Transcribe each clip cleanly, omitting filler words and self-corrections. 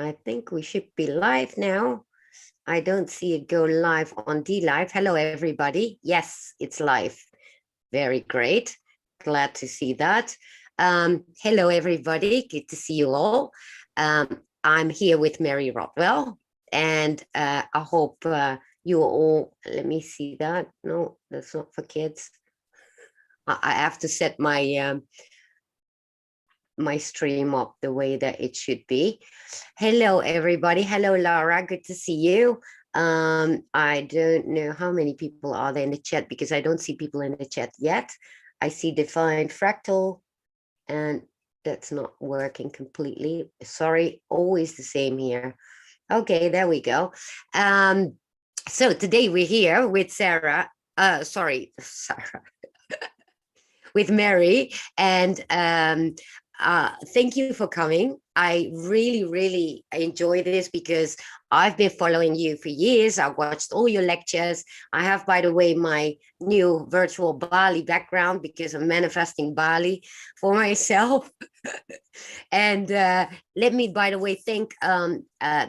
I think we should be live now. I don't see it go live on D Live. Hello, everybody. Yes, it's live. Very great. Glad to see that. Hello, everybody. Good to see you all. I'm here with Mary Rodwell, and I hope you all. Let me see that. No, that's not for kids. I have to set my my stream up the way that it should be. Hello, everybody. Hello, Laura. Good to see you. I don't know how many people are there in the chat because I don't see people in the chat yet. I see Defined Fractal, and that's not working completely. Sorry, always the same here. Okay, there we go. So today we're here with Sarah. Sorry, Sarah. With Mary, and thank you for coming. I really enjoy this because I've been following you for years. I watched all your lectures. I have, by the way, my new virtual Bali background because I'm manifesting Bali for myself. And let me, by the way, thank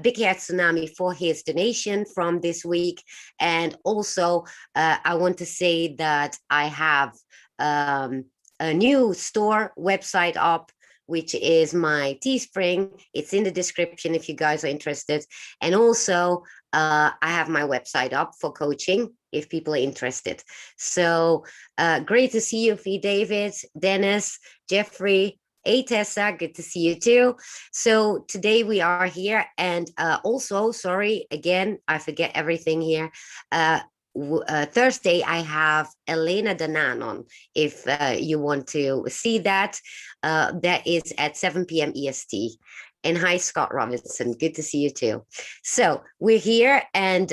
Big Hair Tsunami for his donation from this week. And also, I want to say that I have a new store website up, which is my Teespring. It's in the description if you guys are interested. And also, I have my website up for coaching if people are interested. So great to see you, Fee David, Dennis, Jeffrey, hey Tessa, good to see you too. So today we are here, and also, sorry, again, I forget everything here. Thursday, I have Elena Danan on. If you want to see that, that is at 7 p.m. EST. And hi, Scott Robinson. Good to see you too. So we're here, and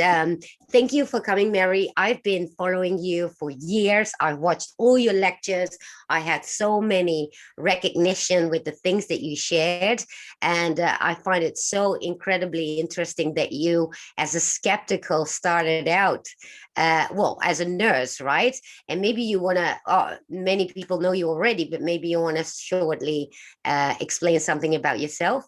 thank you for coming, Mary. I've been following you for years. I've watched all your lectures. I had so many recognition with the things that you shared, and I find it so incredibly interesting that you, as a skeptical, started out well, as a nurse, right? And maybe you want to, many people know you already, but maybe you want to shortly explain something about yourself.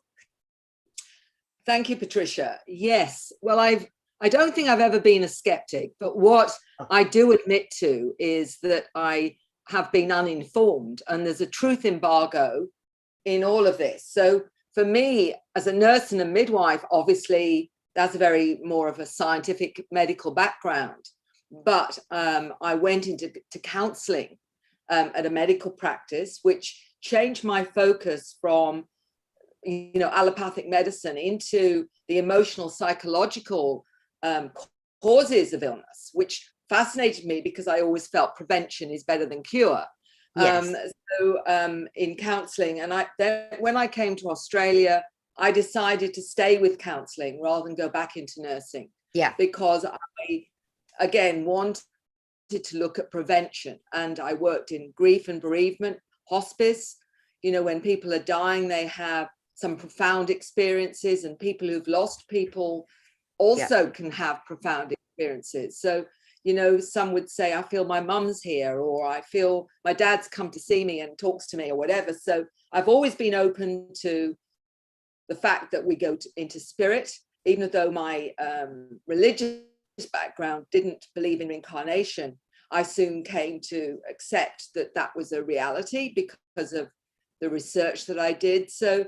Thank you, Patricia. Yes. Well, I don't think I've ever been a skeptic, but what I do admit to is that I have been uninformed, and there's a truth embargo in all of this. So for me, as a nurse and a midwife, obviously that's very more of a scientific medical background. But I went into counselling at a medical practice, which changed my focus from allopathic medicine into the emotional, psychological causes of illness, which fascinated me because I always felt prevention is better than cure. Yes. In counselling, and when I came to Australia, I decided to stay with counselling rather than go back into nursing. Yeah, because I again wanted to look at prevention, and I worked in grief and bereavement, hospice. When people are dying, they have some profound experiences, and people who've lost people also can have profound experiences. So, some would say, I feel my mum's here, or I feel my dad's come to see me and talks to me, or whatever. So I've always been open to the fact that we go into spirit, even though my religious background didn't believe in reincarnation. I soon came to accept that that was a reality because of the research that I did. So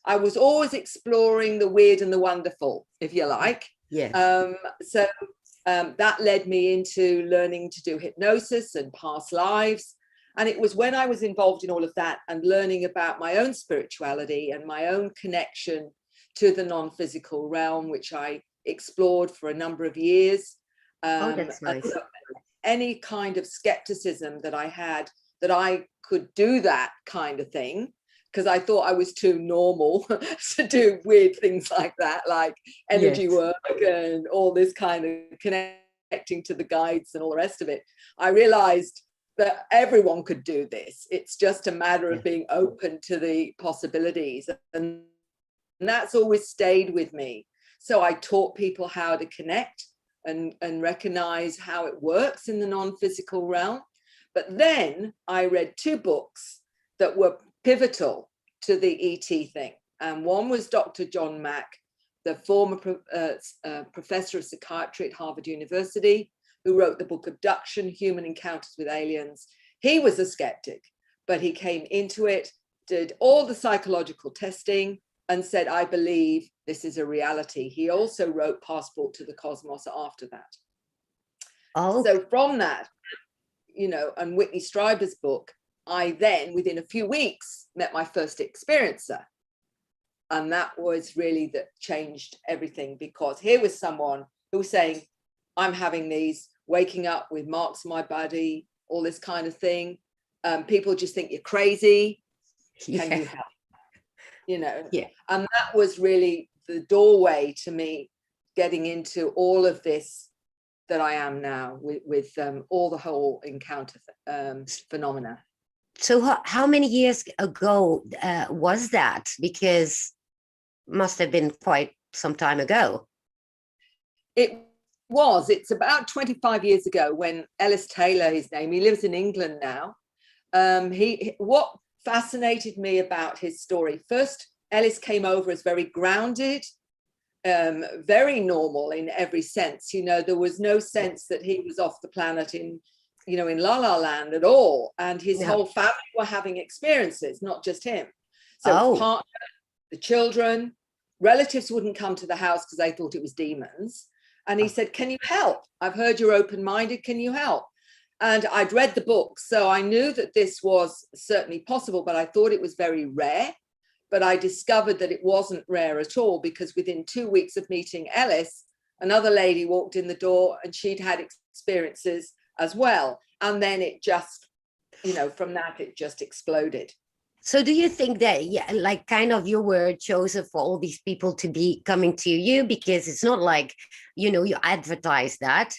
I was always exploring the weird and the wonderful, if you like. Yes. That led me into learning to do hypnosis and past lives. And it was when I was involved in all of that and learning about my own spirituality and my own connection to the non-physical realm, which I explored for a number of years. That's nice. Any kind of skepticism that I had, that I could do that kind of thing, because I thought I was too normal to do weird things like that, like energy work and all this kind of connecting to the guides and all the rest of it. I realized that everyone could do this. It's just a matter of being open to the possibilities. And that's always stayed with me. So I taught people how to connect and recognize how it works in the non-physical realm. But then I read 2 books that were pivotal to the ET thing. And one was Dr. John Mack, the former professor of psychiatry at Harvard University, who wrote the book Abduction, Human Encounters with Aliens. He was a skeptic, but he came into it, did all the psychological testing, and said, I believe this is a reality. He also wrote Passport to the Cosmos after that. Oh, so from that, you know, and Whitney Strieber's book, I then, within a few weeks, met my first experiencer. And that was really that changed everything, because here was someone who was saying, I'm having these, waking up with marks on my body, all this kind of thing. People just think you're crazy. Can you help? You know, and that was really the doorway to me getting into all of this that I am now with all the whole encounter phenomena. So how many years ago was that? Because must have been quite some time ago. It's about 25 years ago, when Ellis Taylor, his name, he lives in England now. What fascinated me about his story, first, Ellis came over as very grounded, very normal in every sense. You know, there was no sense that he was off the planet in La La Land at all. And his whole family were having experiences, not just him. So his partner, the children, relatives wouldn't come to the house because they thought it was demons. And he said, can you help? I've heard you're open-minded. Can you help? And I'd read the book, so I knew that this was certainly possible, but I thought it was very rare. But I discovered that it wasn't rare at all, because within 2 weeks of meeting Ellis, another lady walked in the door and she'd had experiences as well. And then it just, from that, it just exploded. So do you think that, like kind of you were chosen for all these people to be coming to you, because it's not like, you advertise that?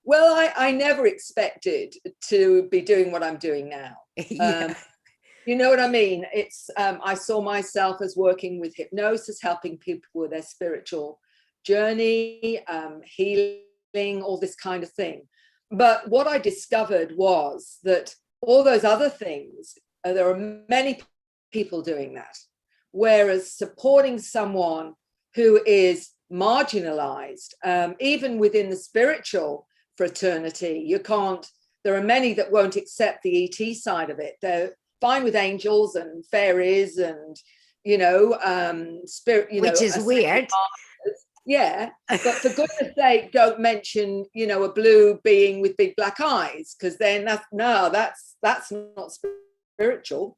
Well, I never expected to be doing what I'm doing now. You know what I mean? It's I saw myself as working with hypnosis, helping people with their spiritual journey, healing, all this kind of thing. But what I discovered was that all those other things, there are many people doing that. Whereas supporting someone who is marginalized, even within the spiritual fraternity, there are many that won't accept the ET side of it. They're fine with angels and fairies and, spirit, which is weird. Yeah, but for goodness sake, don't mention, a blue being with big black eyes, because then that's not spiritual.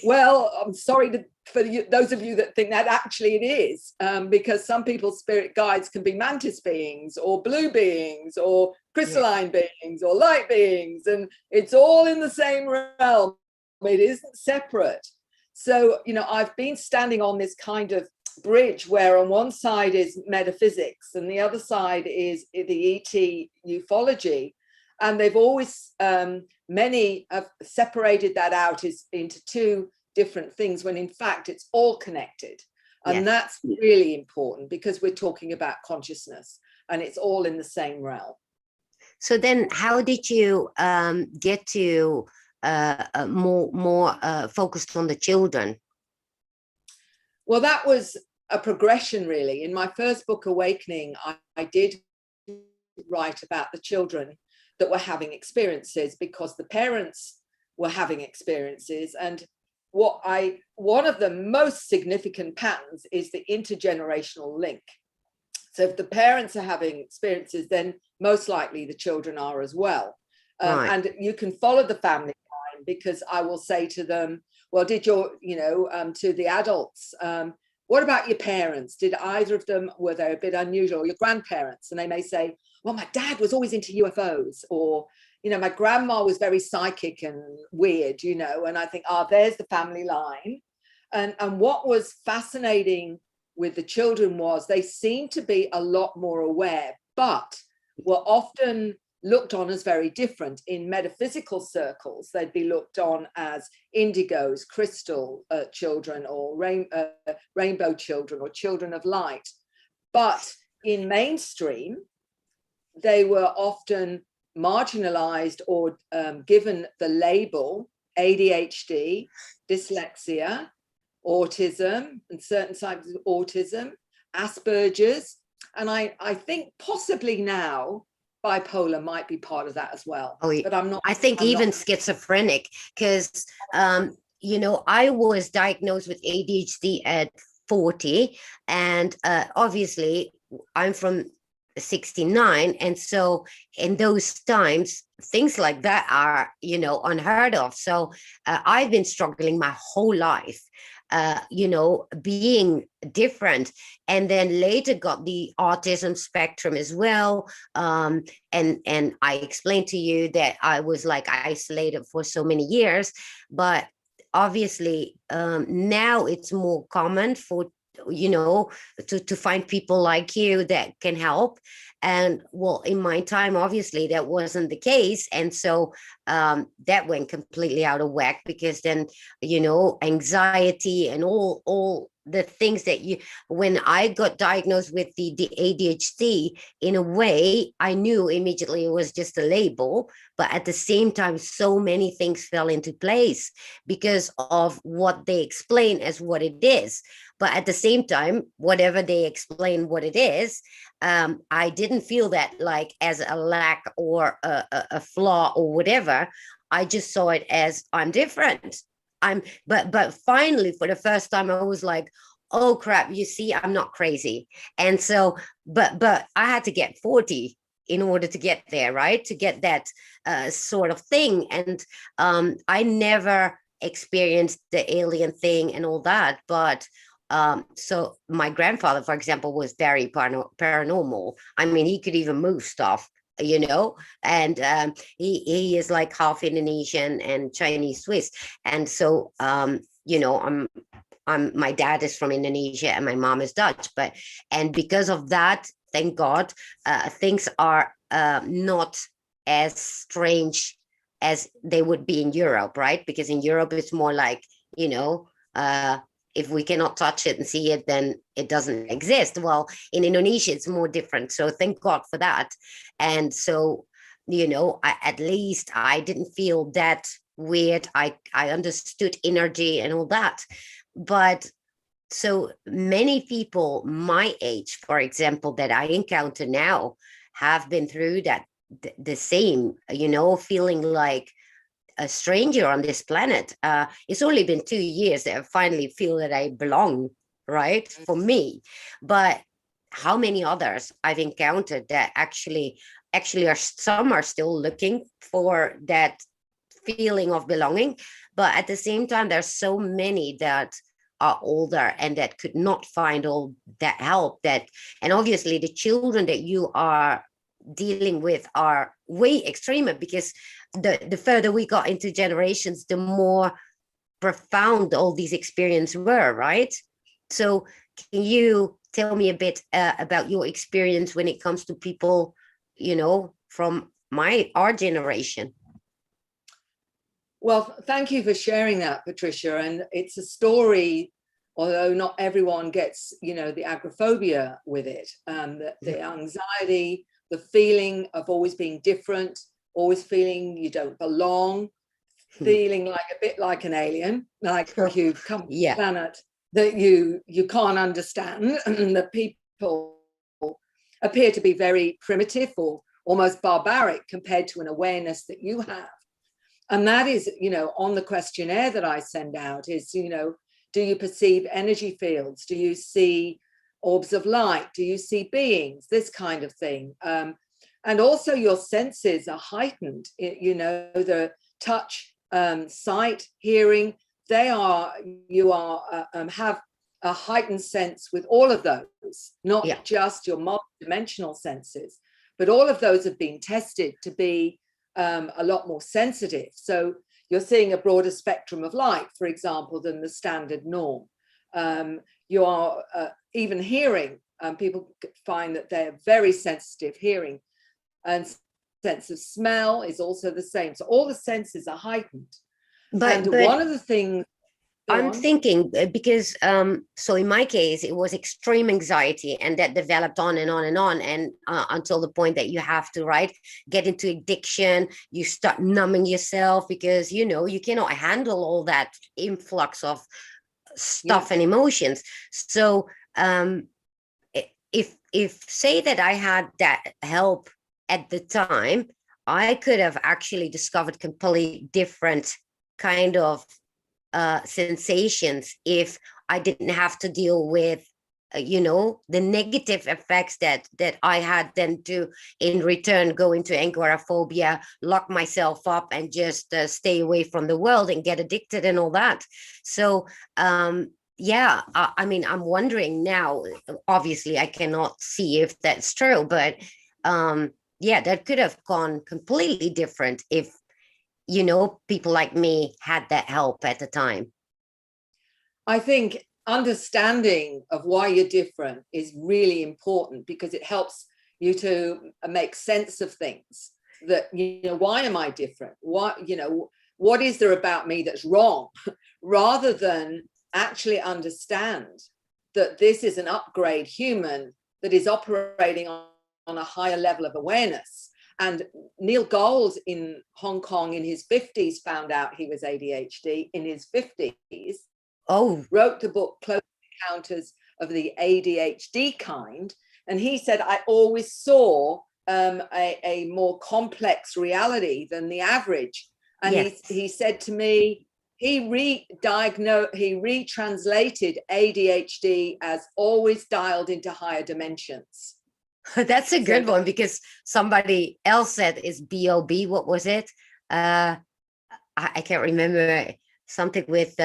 Well, I'm sorry for those of you that think that actually it is, because some people's spirit guides can be mantis beings or blue beings or crystalline beings or light beings, and it's all in the same realm. It isn't separate. So, I've been standing on this kind of bridge where on one side is metaphysics and the other side is the ET ufology. And they've always, many have separated that out into two different things, when in fact it's all connected. And that's really important, because we're talking about consciousness and it's all in the same realm. So then how did you get to more focused on the children? Well, that was a progression, really. In my first book, Awakening, I did write about the children that were having experiences, because the parents were having experiences. And one of the most significant patterns is the intergenerational link. So if the parents are having experiences, then most likely the children are as well. Right. And you can follow the family line, because I will say to them, well, did your, to the adults, what about your parents? Did either of them, were they a bit unusual? Your grandparents? And they may say, well, my dad was always into UFOs, or, my grandma was very psychic and weird, and I think, there's the family line. And what was fascinating with the children was they seemed to be a lot more aware, but were often looked on as very different. In metaphysical circles, they'd be looked on as indigos, crystal children, or rainbow children, or children of light. But in mainstream, they were often marginalized or given the label ADHD, dyslexia, autism and certain types of autism, Asperger's, and I think possibly now bipolar might be part of that as well. Oh, but I'm not. I think I'm even not. schizophrenic, because I was diagnosed with ADHD at 40, and obviously I'm from 69, and so in those times things like that are unheard of. So I've been struggling my whole life, being different, and then later got the autism spectrum as well. And I explained to you that I was like isolated for so many years, but obviously now it's more common for to find people like you that can help. And well, in my time obviously that wasn't the case, and so that went completely out of whack, because then anxiety and all the things that when I got diagnosed with the ADHD, in a way I knew immediately it was just a label, but at the same time so many things fell into place because of what they explain as what it is. But at the same time, whatever they explain what it is, I didn't feel that like as a lack or a flaw or whatever. I just saw it as I'm different. But finally, for the first time, I was like, oh crap, you see, I'm not crazy. And so, but I had to get 40 in order to get there, right? To get that sort of thing. And I never experienced the alien thing and all that. But so my grandfather, for example, was very paranormal. I mean, he could even move stuff, and he is like half Indonesian and Chinese Swiss. And so my dad is from Indonesia and my mom is Dutch, and because of that, thank God, things are not as strange as they would be in Europe, right? Because in Europe it's more like, if we cannot touch it and see it, then it doesn't exist. Well, in Indonesia, it's more different. So thank God for that. And so, at least I didn't feel that weird. I understood energy and all that. But so many people my age, for example, that I encounter now have been through that, the same, feeling like a stranger on this planet. It's only been 2 years that I finally feel that I belong, right? For me. But how many others I've encountered that actually some are still looking for that feeling of belonging. But at the same time, there's so many that are older and that could not find all that help, and obviously the children that you are dealing with are way extremer, because the further we got into generations, the more profound all these experiences were, right? So can you tell me a bit about your experience when it comes to people, from our generation? Well, thank you for sharing that, Patricia. And it's a story, although not everyone gets, the agoraphobia with it, the anxiety, the feeling of always being different, always feeling you don't belong, feeling like a bit like an alien, like you've come to the planet that you can't understand, and that people appear to be very primitive or almost barbaric compared to an awareness that you have. And that is, on the questionnaire that I send out is, do you perceive energy fields? Do you see orbs of light? Do you see beings? This kind of thing. And also your senses are heightened, the touch, sight, hearing, you have a heightened sense with all of those, not just your multidimensional senses, but all of those have been tested to be a lot more sensitive. So you're seeing a broader spectrum of light, for example, than the standard norm. You are even hearing, people find that they're very sensitive hearing, and sense of smell is also the same. So all the senses are heightened. But one of the things I'm thinking, because so in my case it was extreme anxiety, and that developed on and on and on, and until the point that you have to get into addiction. You start numbing yourself because you cannot handle all that influx of stuff and emotions. So if say that I had that help at the time, I could have actually discovered completely different kind of sensations if I didn't have to deal with the negative effects that I had then to in return go into agoraphobia, lock myself up and just stay away from the world and get addicted and all that. So yeah, I mean, I'm wondering now, obviously I cannot see if that's true, but yeah, that could have gone completely different if people like me had that help at the time. I think understanding of why you're different is really important, because it helps you to make sense of things. That, why am I different? What is there about me that's wrong? Rather than actually understand that this is an upgrade human that is operating on a higher level of awareness. And Neil Gold in Hong Kong in his 50s found out he was ADHD in his 50s. Oh, wrote the book Close Encounters of the ADHD Kind. And he said, I always saw a more complex reality than the average. And yes. he said to me, he retranslated ADHD as always dialed into higher dimensions. That's a good one, because somebody else said is BOB. What was it? I can't remember. Something with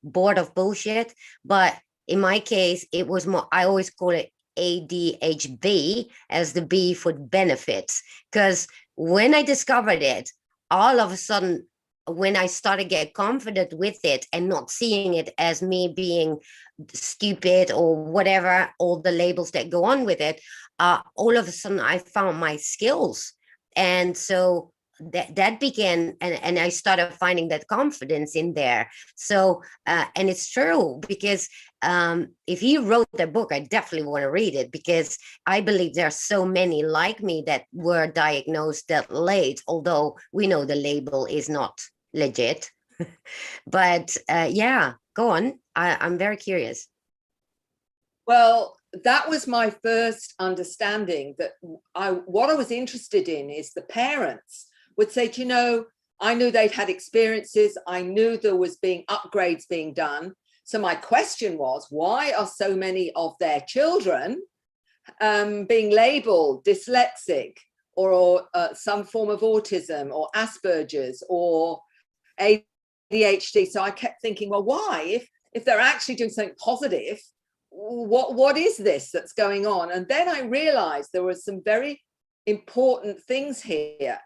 bored of bullshit. But in my case, it was more, I always call it ADHB, as the B for benefits, because when I discovered it, all of a sudden, when I started get confident with it and not seeing it as me being stupid or whatever, all the labels that go on with it, all of a sudden I found my skills. And so that began, and I started finding that confidence in there. So and it's true, because if he wrote the book, I definitely want to read it, because I believe there are so many like me that were diagnosed that late, although we know the label is not legit. But yeah, go on. I'm very curious. Well, that was my first understanding, that what I was interested in is the parents would say, I knew they'd had experiences. I knew there was upgrades being done. So my question was, why are so many of their children being labeled dyslexic or some form of autism or Asperger's or ADHD? So I kept thinking, well, why? If they're actually doing something positive, what is this that's going on? And then I realized there were some very important things here.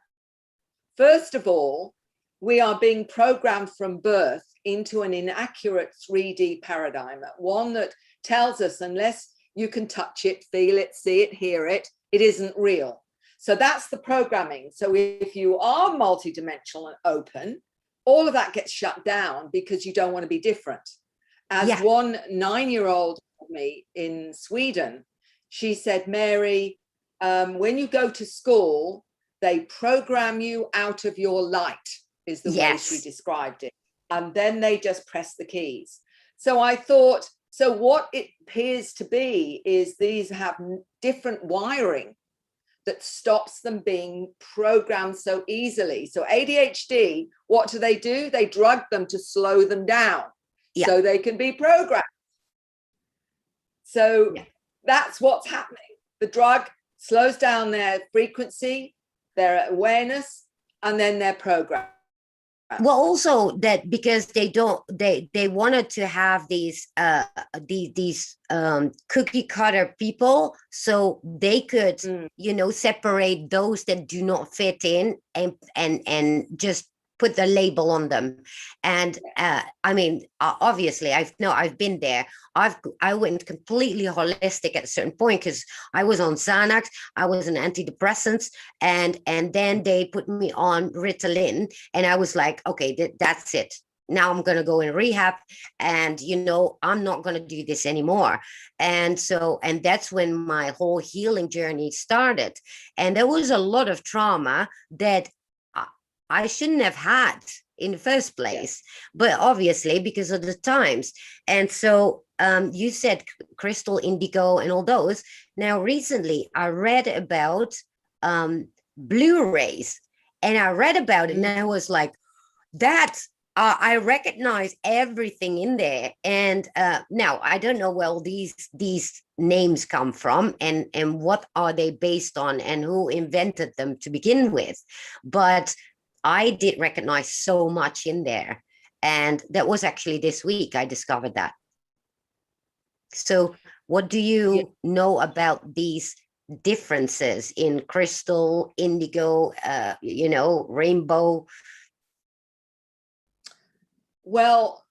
First of all, we are being programmed from birth into an inaccurate 3D paradigm, one that tells us unless you can touch it, feel it, see it, hear it, it isn't real. So that's the programming. So if you are multidimensional and open, all of that gets shut down because you don't want to be different. As one 9-year-old told me in Sweden, she said, Mary, when you go to school, they program you out of your light, is the way she described it. And then they just press the keys. So I thought, so what it appears to be is these have different wiring that stops them being programmed so easily. So ADHD, what do? They drug them to slow them down so they can be programmed. So that's what's happening. The drug slows down their frequency, their awareness, and then their program. Well, also that because they wanted to have these cookie cutter people, so they could separate those that do not fit in and just put the label on them. And I mean, obviously I've been there. I went completely holistic at a certain point, because I was on Xanax, I was on antidepressants, and then they put me on Ritalin, and I was like, okay, that's it. Now I'm going to go in rehab, and I'm not going to do this anymore. And that's when my whole healing journey started. And there was a lot of trauma that I shouldn't have had. in the first place, but obviously because of the times. And so you said crystal, indigo, and all those. Now, recently I read about Blu-rays, and I read about it, and I was like, that I recognize everything in there. And now I don't know where these names come from, and what are they based on, and who invented them to begin with. But I did recognize so much in there. And that was actually this week I discovered that. So what do you know about these differences in crystal, indigo, rainbow? Well,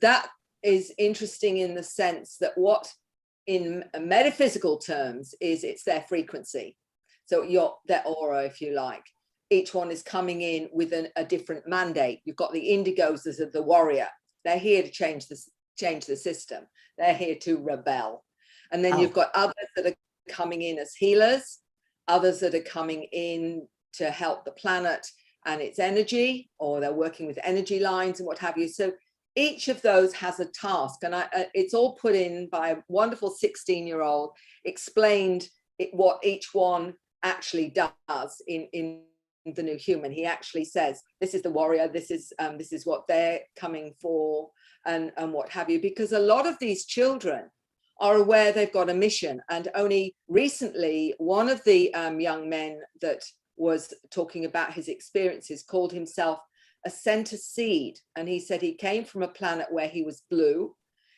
that is interesting in the sense that what in metaphysical terms is it's their frequency. So their aura, if you like. Each one is coming in with a different mandate. You've got the indigos as the warrior. They're here to change the system. They're here to rebel. And then you've got others that are coming in as healers, others that are coming in to help the planet and its energy, or they're working with energy lines and what have you. So each of those has a task, and it's all put in by a wonderful 16-year-old, explained what each one actually does in the New Human. He actually says, this is the warrior, this is what they're coming for, and what have you, because a lot of these children are aware they've got a mission. And only recently, one of the young men that was talking about his experiences called himself a center seed. And he said he came from a planet where he was blue.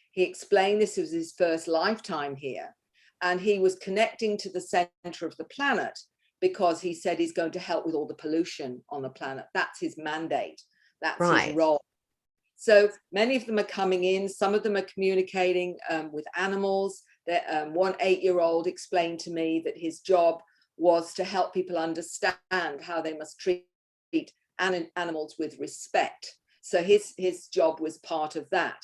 He explained this was his first lifetime here. And he was connecting to the center of the planet because he said he's going to help with all the pollution on the planet. That's his mandate. That's his role. So many of them are coming in. Some of them are communicating with animals. One 8-year-old explained to me that his job was to help people understand how they must treat animals with respect. So his job was part of that.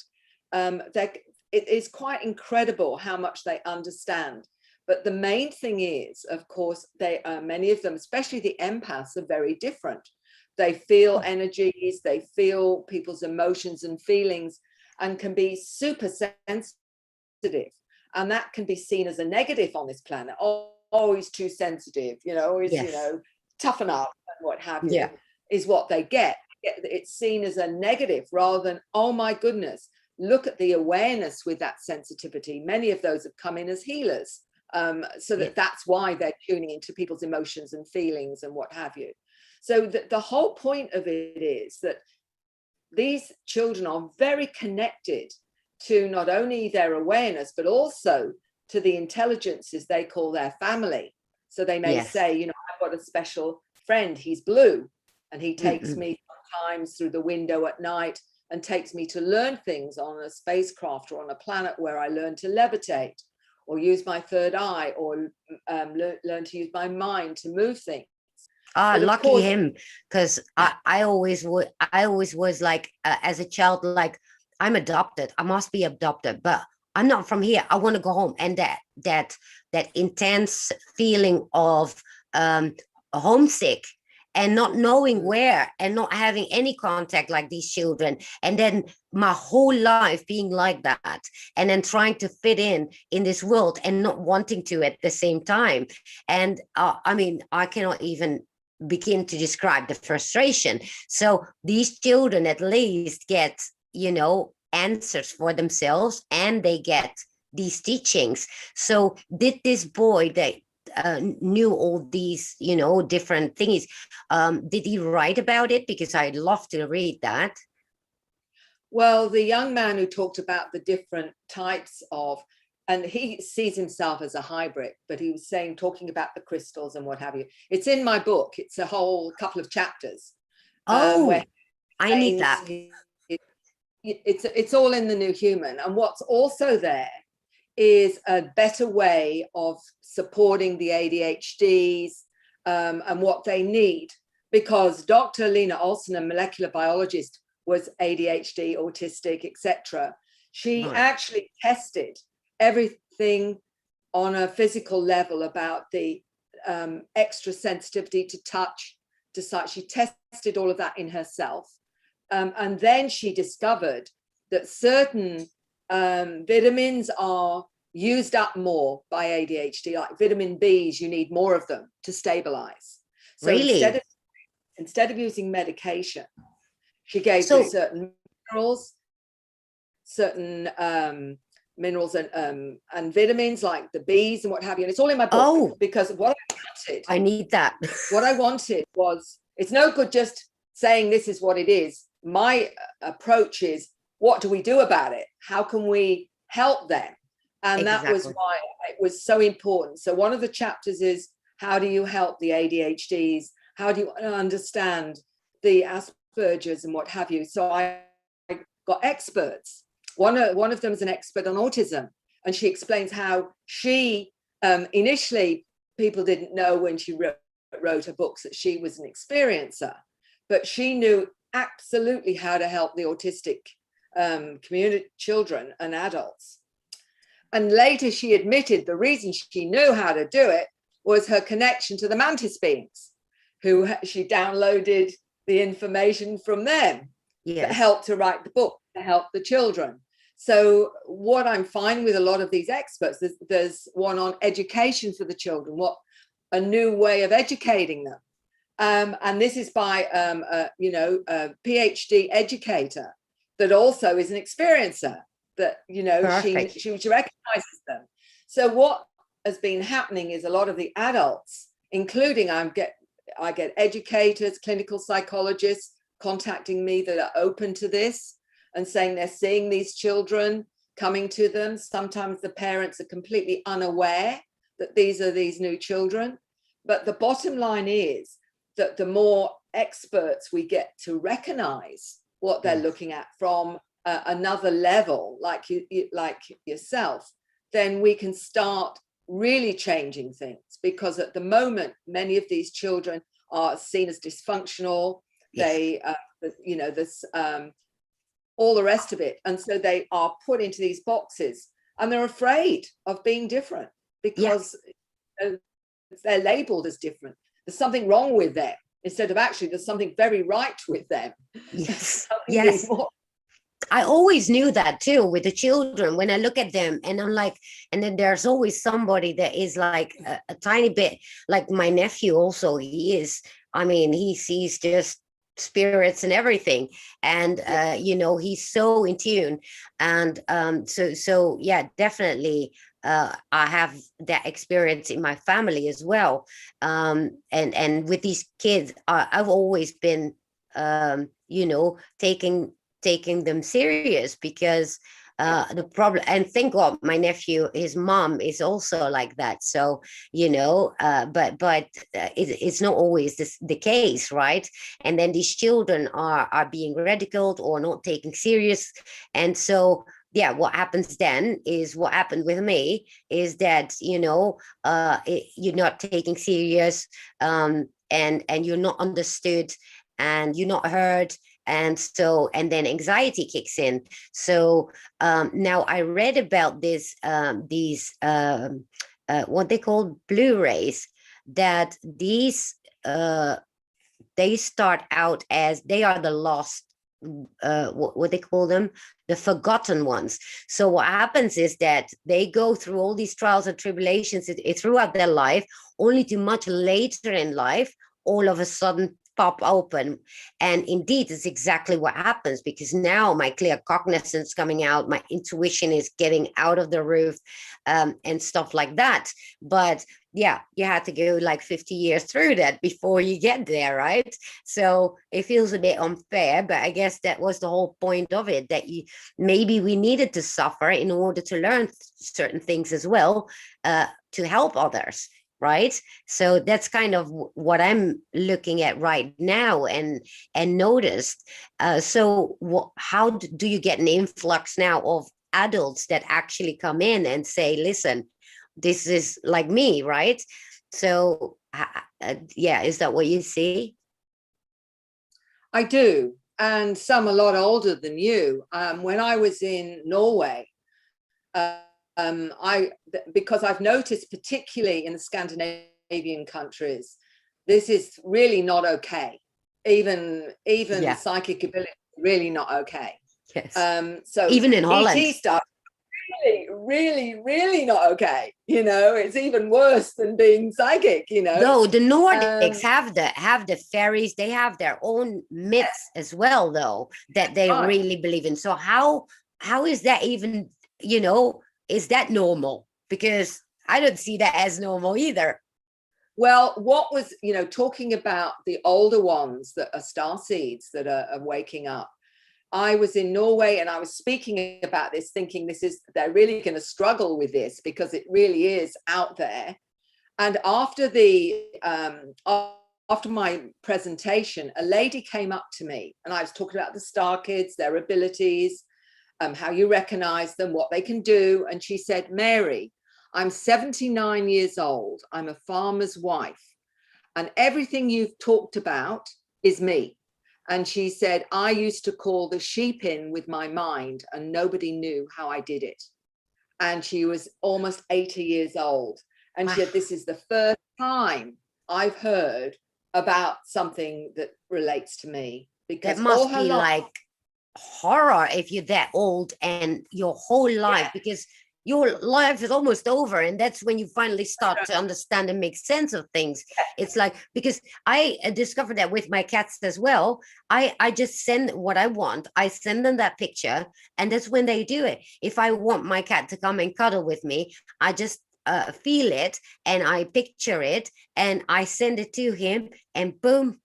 It is quite incredible how much they understand. But the main thing is, of course, many of them, especially the empaths, are very different. They feel energies, they feel people's emotions and feelings, and can be super sensitive. And that can be seen as a negative on this planet. Oh, he's too sensitive, toughen up and what have you, is what they get. It's seen as a negative rather than, oh my goodness, look at the awareness with that sensitivity. Many of those have come in as healers. That's why they're tuning into people's emotions and feelings and what have you. So the whole point of it is that these children are very connected to not only their awareness, but also to the intelligences they call their family. So they may say, I've got a special friend, he's blue, and he takes me sometimes through the window at night and takes me to learn things on a spacecraft or on a planet where I learn to levitate or use my third eye or learn to use my mind to move things. Lucky him, because I always was like, as a child, like, I'm adopted, I must be adopted, but I'm not from here, I want to go home. And that intense feeling of homesick and not knowing where and not having any contact like these children, and then my whole life being like that, and then trying to fit in this world and not wanting to at the same time. And I cannot even begin to describe the frustration. So these children at least get answers for themselves, and they get these teachings. So did this boy that knew all these different things, did he write about it? Because I'd love to read that. Well, the young man who talked about the different types of, and he sees himself as a hybrid, but he was talking about the crystals and what have you. It's in my book. It's a whole couple of chapters. I need that. It's all in the New Human. And what's also there is a better way of supporting the ADHDs and what they need. Because Dr. Lena Olson, a molecular biologist, was ADHD, autistic, etc. She actually tested everything on a physical level about the extra sensitivity to touch, to sight. She tested all of that in herself. And then she discovered that certain vitamins are used up more by ADHD, like vitamin Bs, you need more of them to stabilize. So Really? instead of using medication, she gave So, her certain minerals and vitamins like the Bs and what have you. And it's all in my book, oh, because I need that. what I wanted was, it's no good just saying this is what it is. My approach is, what do we do about it? How can we help them? And that was Exactly. why it was so important. So one of the chapters is, how do you help the ADHDs? How do you understand the Asperger's and what have you? So I got experts. One of them is an expert on autism, and she explains how she initially, people didn't know when she wrote her books that she was an experiencer, but she knew absolutely how to help the autistic community, children and adults. And later she admitted the reason she knew how to do it was her connection to the mantis beings, who she downloaded the information from them. That helped to write the book, to help the children. So what I'm finding with a lot of these experts, there's one on education for the children, what a new way of educating them. And this is by a PhD educator that also is an experiencer, that she recognizes them. So what has been happening is a lot of the adults, including I get educators, clinical psychologists contacting me that are open to this and saying they're seeing these children coming to them. Sometimes the parents are completely unaware that these are these new children. But the bottom line is that the more experts we get to recognize what they're looking at from another level, like yourself, then we can start really changing things. Because at the moment, many of these children are seen as dysfunctional. They, this, all the rest of it. And so they are put into these boxes, and they're afraid of being different because they're labeled as different. There's something wrong with them, instead of actually there's something very right with them. Yes. Yes. I always knew that too with the children, when I look at them and I'm like, and then there's always somebody that is like a tiny bit like my nephew also. He sees just spirits and everything, and he's so in tune, and so yeah, definitely I have that experience in my family as well, and with these kids I've always been taking them serious, because the problem, and thank God my nephew, his mom is also like that. So but it's not always the case, right? And then these children are being ridiculed or not taken serious, and so yeah, what happens then is what happened with me, is that you're not taking serious, and you're not understood, and you're not heard, and then anxiety kicks in. So now I read about these what they call Blu-rays, that these they start out as, they are the lost, what they call them, the forgotten ones. So what happens is that they go through all these trials and tribulations throughout their life, only to much later in life all of a sudden pop open. And indeed, it's exactly what happens, because now my clear cognizance coming out, my intuition is getting out of the roof, and stuff like that. But yeah, you had to go like 50 years through that before you get there, right? So it feels a bit unfair, but I guess that was the whole point of it, that maybe we needed to suffer in order to learn certain things as well, to help others. Right. So that's kind of what I'm looking at right now, and noticed. How do you get an influx now of adults that actually come in and say, listen, this is like me, right? So yeah, is that what you see? I do. And some a lot older than you. When I was in Norway, because I've noticed, particularly in the Scandinavian countries, this is really not okay. Even psychic ability really not okay. Yes. So even in Holland. ET stuff, really not okay. You know, it's even worse than being psychic, you know. Though the Nordics have the fairies, they have their own myths as well, though, that they really believe in. So how is that even, you know, is that normal? Because I don't see that as normal either. Well, what was, you know, talking about the older ones that are star seeds that are waking up. I was in Norway and I was speaking about this, thinking they're really going to struggle with this because it really is out there. And after my presentation, a lady came up to me and I was talking about the star kids, their abilities, how you recognize them, what they can do. And she said, Mary, I'm 79 years old. I'm a farmer's wife. And everything you've talked about is me. And she said, I used to call the sheep in with my mind and nobody knew how I did it. And she was almost 80 years old. And she said, this is the first time I've heard about something that relates to me. Because that must be like horror if you're that old and your whole life, because your life is almost over, and that's when you finally start to understand and make sense of things. It's like, because I discovered that with my cats as well. I just send what I want. I send them that picture, and that's when they do it. If I want my cat to come and cuddle with me, I just feel it and I picture it and I send it to him, and boom.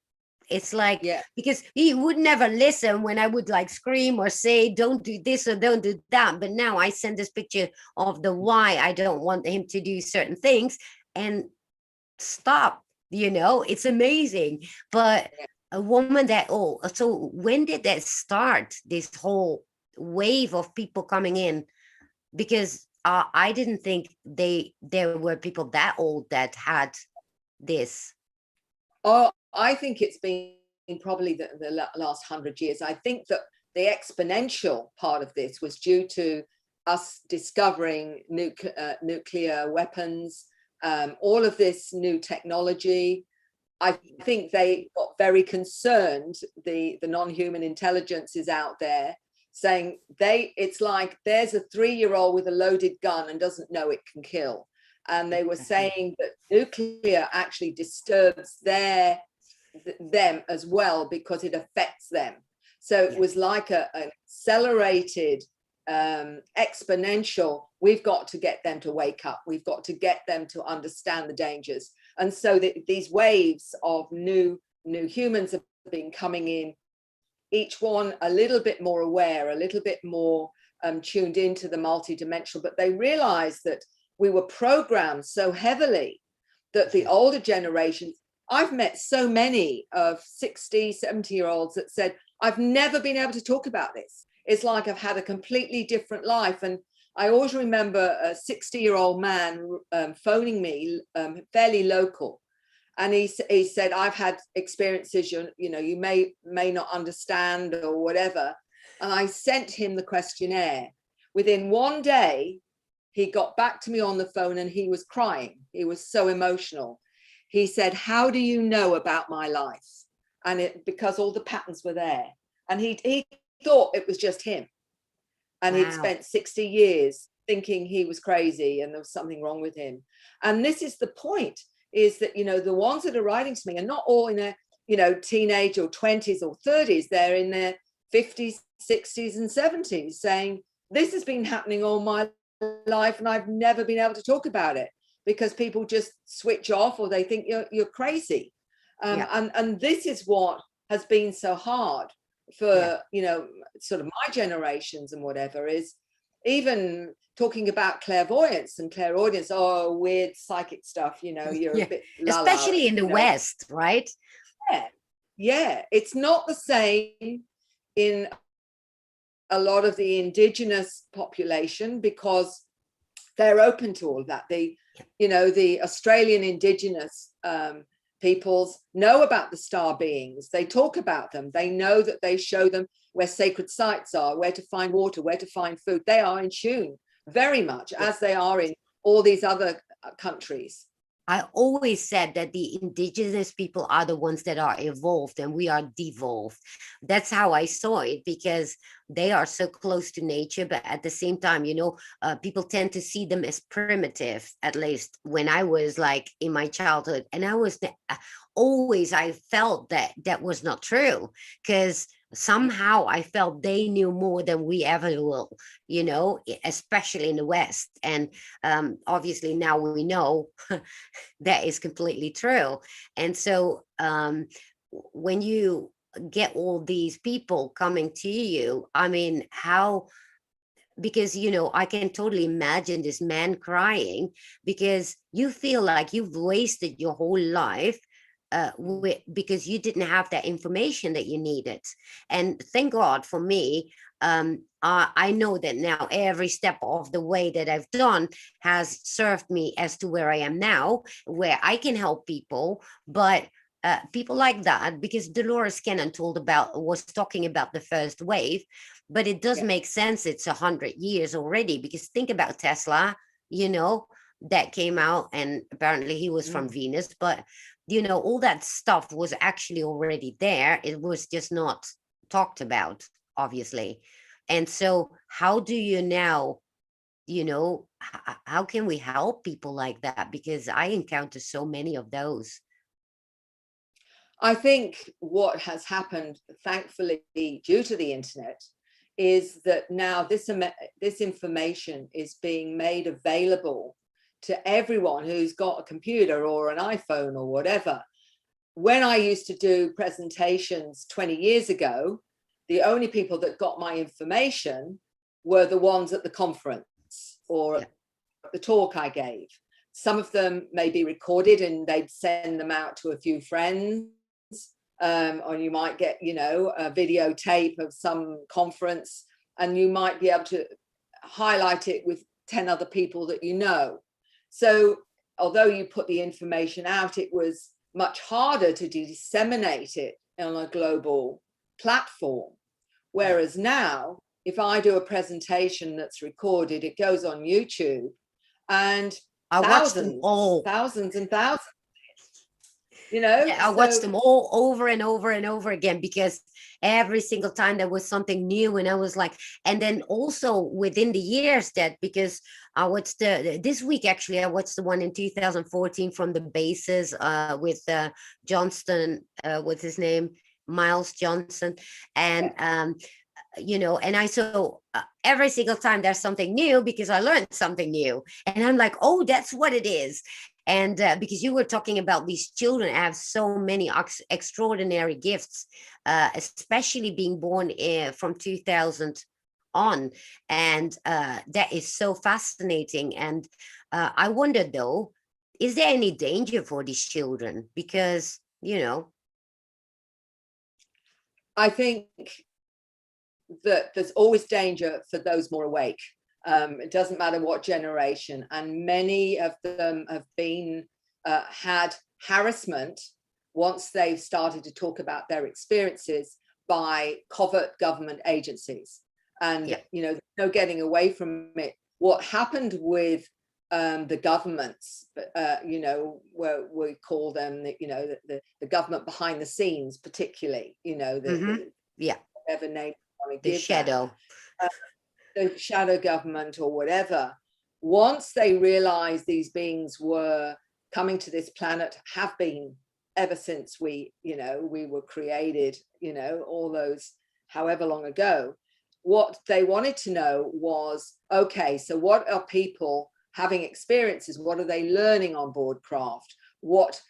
It's like, because he would never listen when I would like scream or say, don't do this or don't do that. But now I send this picture of the why I don't want him to do certain things and stop, you know, it's amazing. But a woman that, so when did that start, this whole wave of people coming in? Because I didn't think there were people that old that had this. Oh, I think it's been probably the last 100 years. I think that the exponential part of this was due to us discovering nuclear weapons, all of this new technology. I think they got very concerned, the non-human intelligence is out there saying it's like there's a 3-year-old with a loaded gun and doesn't know it can kill. And they were saying that nuclear actually disturbs them as well because it affects them. So it was like an accelerated, exponential. We've got to get them to wake up. We've got to get them to understand the dangers. And so these waves of new humans have been coming in, each one a little bit more aware, a little bit more tuned into the multidimensional, but they realized that we were programmed so heavily that the older generations, I've met so many of 60, 70-year-olds that said, I've never been able to talk about this. It's like I've had a completely different life. And I always remember a 60-year-old man phoning me, fairly local. And he said, I've had experiences, you may not understand or whatever. And I sent him the questionnaire. Within one day, he got back to me on the phone and he was crying. He was so emotional. He said, how do you know about my life? And because all the patterns were there. And he thought it was just him. And he'd spent 60 years thinking he was crazy and there was something wrong with him. And this is the point, is that, the ones that are writing to me are not all in their, teenage or 20s or 30s. They're in their 50s, 60s and 70s saying, this has been happening all my life and I've never been able to talk about it because people just switch off or they think you're crazy. And this is what has been so hard for, sort of my generations and whatever, is even talking about clairvoyance and clairaudience, weird psychic stuff, you're a bit especially in the West, right? Yeah. It's not the same in a lot of the indigenous population because they're open to all of that. The Australian indigenous peoples know about the star beings. They talk about them. They know that they show them where sacred sites are, where to find water, where to find food. They are in tune very much as they are in all these other countries. I always said that the indigenous people are the ones that are evolved and we are devolved. That's how I saw it, because they are so close to nature, but at the same time, people tend to see them as primitive, at least when I was like in my childhood. And always, I felt that that was not true, because somehow I felt they knew more than we ever will, especially in the West. And obviously now we know that is completely true. And so when you get all these people coming to you, I mean, how, because I can totally imagine this man crying because you feel like you've wasted your whole life because you didn't have that information that you needed. And thank God for me, I know that now every step of the way that I've done has served me as to where I am now, where I can help people. But people like that, because Dolores Cannon was talking about the first wave, but it does make sense. It's 100 years already, because think about Tesla, that came out, and apparently he was from Venus, but all that stuff was actually already there. It was just not talked about, obviously. And so how do you now, how can we help people like that? Because I encounter so many of those. I think what has happened, thankfully, due to the internet, is that now this information is being made available to everyone who's got a computer or an iPhone or whatever. When I used to do presentations 20 years ago, the only people that got my information were the ones at the conference or the talk I gave. Some of them may be recorded and they'd send them out to a few friends. Or you might get, a videotape of some conference, and you might be able to highlight it with 10 other people that you know. So although you put the information out, it was much harder to disseminate it on a global platform. Whereas now, if I do a presentation that's recorded, it goes on YouTube, and I watched them all. Thousands and thousands. I watched them all over and over and over again, because every single time there was something new, and I was like, and then also within the years that, because I watched this week, actually, I watched the one in 2014 from the bases with Johnston, what's his name? Miles Johnson. And, and I saw every single time there's something new, because I learned something new, and I'm like, oh, that's what it is. And because you were talking about these children have so many extraordinary gifts, especially being born from 2000 on. And that is so fascinating. And I wonder, though, is there any danger for these children? Because, I think that there's always danger for those more awake. It doesn't matter what generation, and many of them have been had harassment once they've started to talk about their experiences by covert government agencies, and no getting away from it. What happened with the governments, where we call them the government behind the scenes, particularly, whatever name you want to give the shadow. The shadow government or whatever. Once they realized these beings were coming to this planet, have been ever since we were created, all those however long ago, what they wanted to know was, okay, so what are people having experiences? What are they learning on board craft? What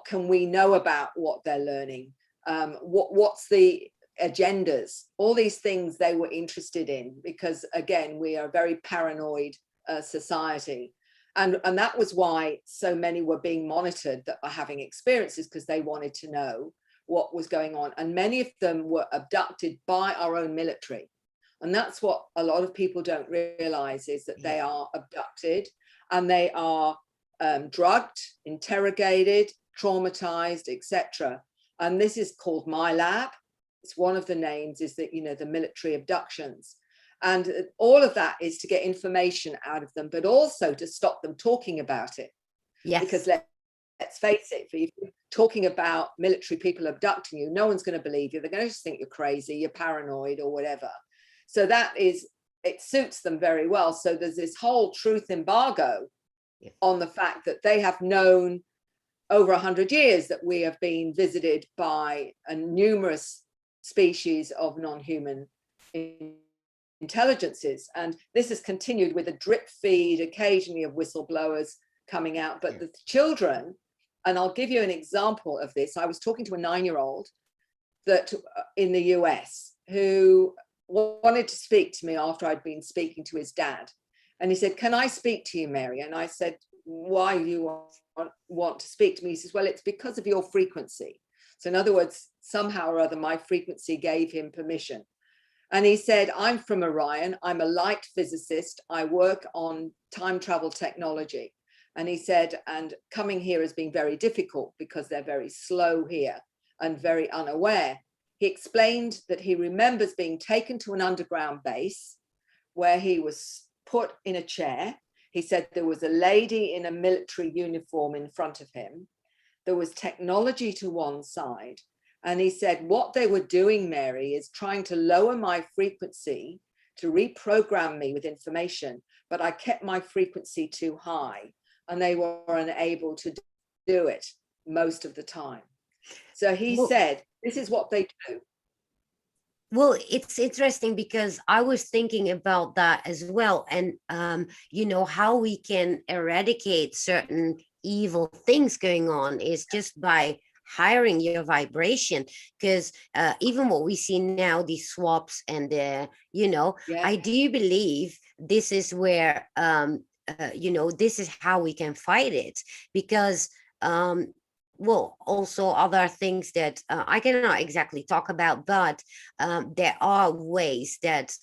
can we know about what they're learning? What's the agendas? All these things they were interested in, because again, we are a very paranoid society, and that was why so many were being monitored that are having experiences, because they wanted to know what was going on. And many of them were abducted by our own military, and that's what a lot of people don't realize, is that they are abducted and they are drugged, interrogated, traumatized, etc. And this is called My Lab. It's one of the names, is that, the military abductions. And all of that is to get information out of them, but also to stop them talking about it. Because Yes. let's face it, if you're talking about military people abducting you, no one's going to believe you. They're going to just think you're crazy, you're paranoid or whatever. So it suits them very well. So there's this whole truth embargo on the fact that they have known over 100 years that we have been visited by a numerous species of non-human intelligences. And this has continued with a drip feed, occasionally of whistleblowers coming out. But the children, and I'll give you an example of this. I was talking to a 9-year-old that in the US who wanted to speak to me after I'd been speaking to his dad. And he said, "Can I speak to you, Mary?" And I said, "Why do you want to speak to me?" He says, "Well, it's because of your frequency." So in other words, somehow or other, my frequency gave him permission. And he said, "I'm from Orion. I'm a light physicist. I work on time travel technology." And he said, "And coming here has been very difficult because they're very slow here and very unaware." He explained that he remembers being taken to an underground base where he was put in a chair. He said there was a lady in a military uniform in front of him. There was technology to one side. And he said, what they were doing, Mary, is trying to lower my frequency to reprogram me with information, but I kept my frequency too high and they were unable to do it most of the time. So he said, this is what they do. Well, it's interesting because I was thinking about that as well. And, how we can eradicate certain evil things going on is just by hiring your vibration. Because even what we see now, these swaps and, I do believe this is where, this is how we can fight it. Because, also other things that I cannot exactly talk about, but there are ways that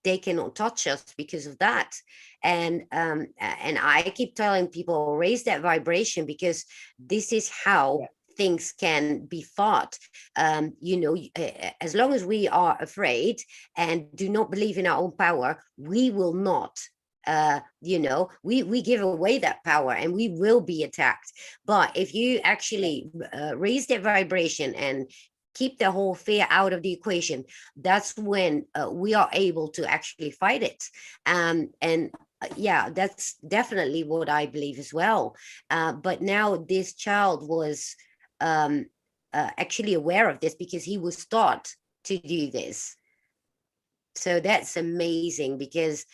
they cannot touch us because of that. And I keep telling people, raise that vibration, because this is how things can be fought. As long as we are afraid and do not believe in our own power, we will not we give away that power and we will be attacked. But if you actually raise that vibration and keep the whole fear out of the equation, that's when we are able to actually fight it. That's definitely what I believe as well. But now this child was actually aware of this because he was taught to do this. So that's amazing, because,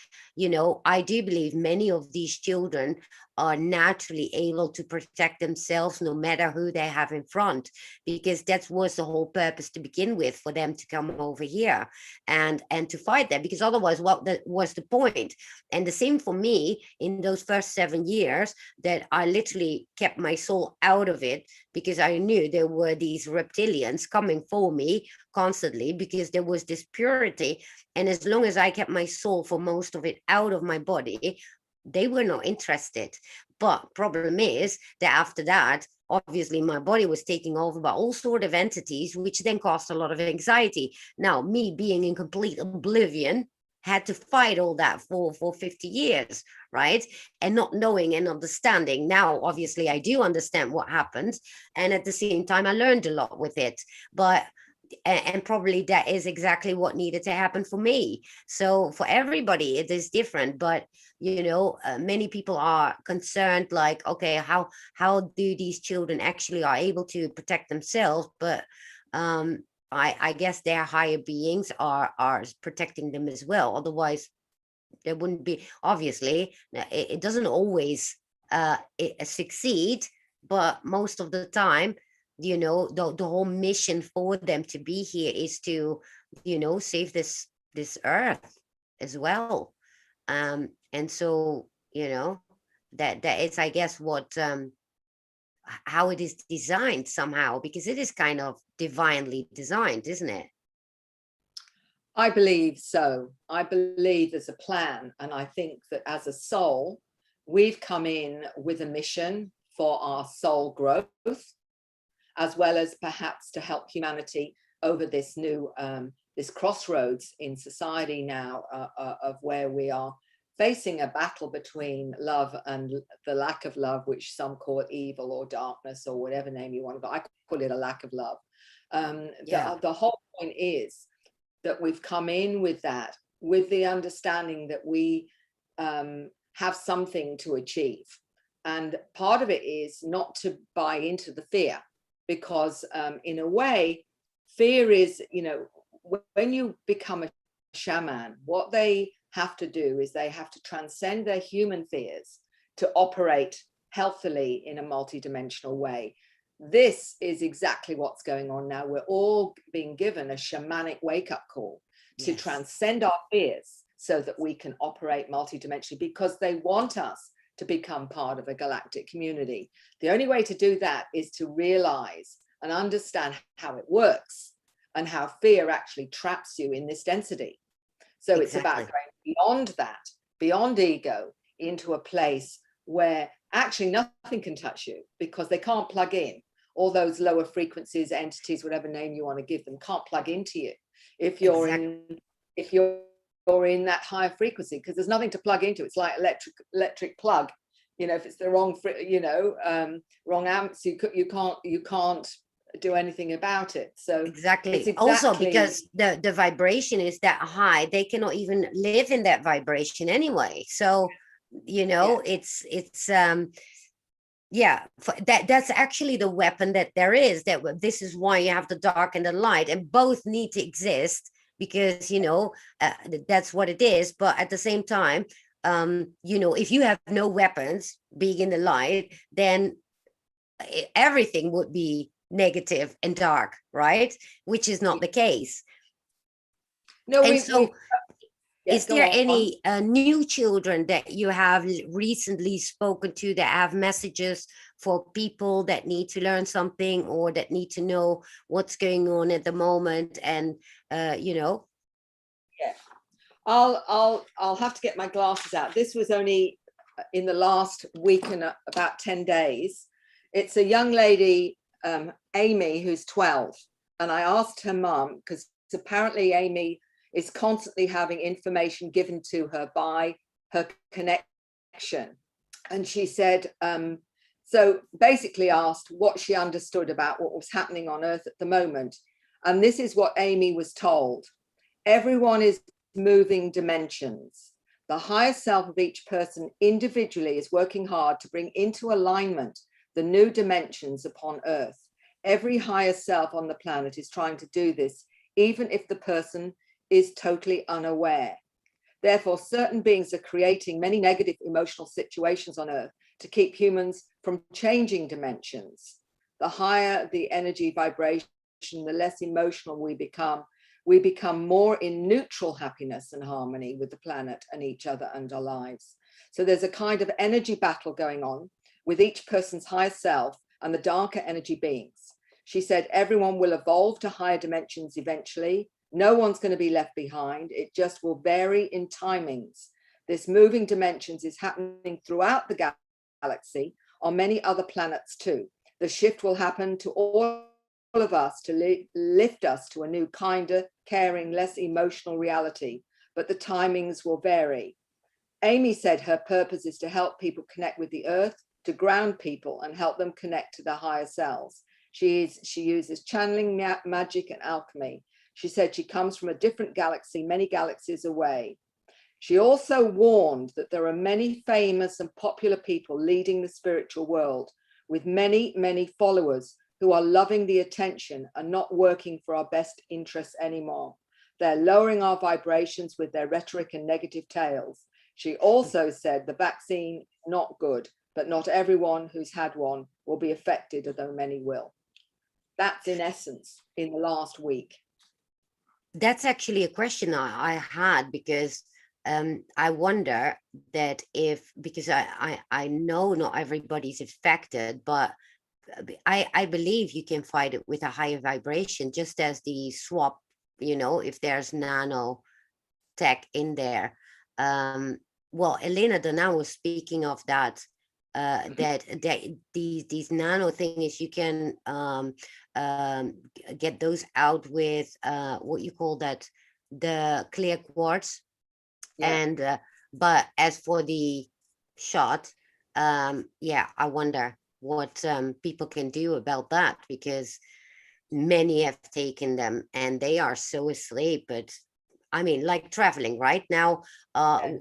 I do believe many of these children are naturally able to protect themselves no matter who they have in front, because that was the whole purpose to begin with, for them to come over here and to fight that, because otherwise what was the point? And the same for me in those first 7 years, that I literally kept my soul out of it, because I knew there were these reptilians coming for me constantly, because there was this purity. And as long as I kept my soul, for most of it, out of my body, they were not interested. But problem is that after that, obviously my body was taking over by all sort of entities, which then caused a lot of anxiety. Now, me being in complete oblivion, had to fight all that for 50 years, right? And not knowing and understanding. Now, obviously, I do understand what happened. And at the same time, I learned a lot with it. But and probably that is exactly what needed to happen for me. So for everybody it is different, but many people are concerned, like, okay, how do these children actually are able to protect themselves? But I guess their higher beings are protecting them as well. Otherwise there wouldn't be. Obviously it doesn't always succeed, but most of the time, the whole mission for them to be here is to save this earth as well. And so that is, I guess, what how it is designed somehow, because it is kind of divinely designed, isn't it? I believe so. I believe there's a plan, and I think that as a soul we've come in with a mission for our soul growth, as well as perhaps to help humanity over this new this crossroads in society now of where we are facing a battle between love and the lack of love, which some call evil or darkness or whatever name you want, but I call it a lack of love. The whole point is that we've come in with that, with the understanding that we have something to achieve. And part of it is not to buy into the fear, because in a way, fear is, you know, when you become a shaman, what they have to do is they have to transcend their human fears to operate healthily in a multidimensional way. This is exactly what's going on now. We're all being given a shamanic wake-up call to transcend our fears so that we can operate multidimensionally, because they want us to become part of a galactic community. The only way to do that is to realize and understand how it works and how fear actually traps you in this density. So it's about going beyond that, beyond ego, into a place where actually nothing can touch you, because they can't plug in. All those lower frequencies, entities, whatever name you want to give them, can't plug into you if you're in that higher frequency, because there's nothing to plug into. It's like electric plug. You know, if it's the wrong, wrong amps, you can't do anything about it. So exactly. Also, because the vibration is that high, they cannot even live in that vibration anyway. So, you know, it's that's actually the weapon that there is. That this is why you have the dark and the light, and both need to exist, because, you know, that's what it is. But at the same time, you know, if you have no weapons, being in the light, then everything would be negative and dark, right? Which is not the case. No, is there any new children that you have recently spoken to that have messages for people that need to learn something, or that need to know what's going on at the moment? And you know, I'll have to get my glasses out. This was only in the last week and about 10 days. It's a young lady, Amy, who's 12, and I asked her mum, because apparently Amy is constantly having information given to her by her connection, and she said, so basically asked what she understood about what was happening on Earth at the moment. And this is what Amy was told: everyone is moving dimensions. The higher self of each person individually is working hard to bring into alignment the new dimensions upon Earth. Every higher self on the planet is trying to do this, even if the person is totally unaware. Therefore, certain beings are creating many negative emotional situations on Earth to keep humans from changing dimensions. The higher the energy vibration, the less emotional we become. We become more in neutral happiness and harmony with the planet and each other and our lives. So there's a kind of energy battle going on with each person's higher self and the darker energy beings. She said everyone will evolve to higher dimensions eventually. No one's going to be left behind. It just will vary in timings. This moving dimensions is happening throughout the galaxy, on many other planets too. The shift will happen to all of us to lift us to a new, kinder, caring, less emotional reality, but the timings will vary. Amy said her purpose is to help people connect with the Earth, to ground people and help them connect to their higher selves. She uses channeling, magic, and alchemy. She said she comes from a different galaxy, many galaxies away. She also warned that there are many famous and popular people leading the spiritual world, with many, many followers who are loving the attention and not working for our best interests anymore. They're lowering our vibrations with their rhetoric and negative tales. She also said the vaccine is not good, but not everyone who's had one will be affected, although many will. That's in essence in the last week. That's actually a question I had, because I wonder that because I know not everybody's affected, but I believe you can fight it with a higher vibration, just as the swap, you know, if there's nano tech in there. Well, Elena Donau was speaking of that, that these nano things, you can get those out with what you call that, the clear quartz. Yeah. And But as for the shot, yeah, I wonder what people can do about that, because many have taken them and they are so asleep. But I mean, like traveling right now,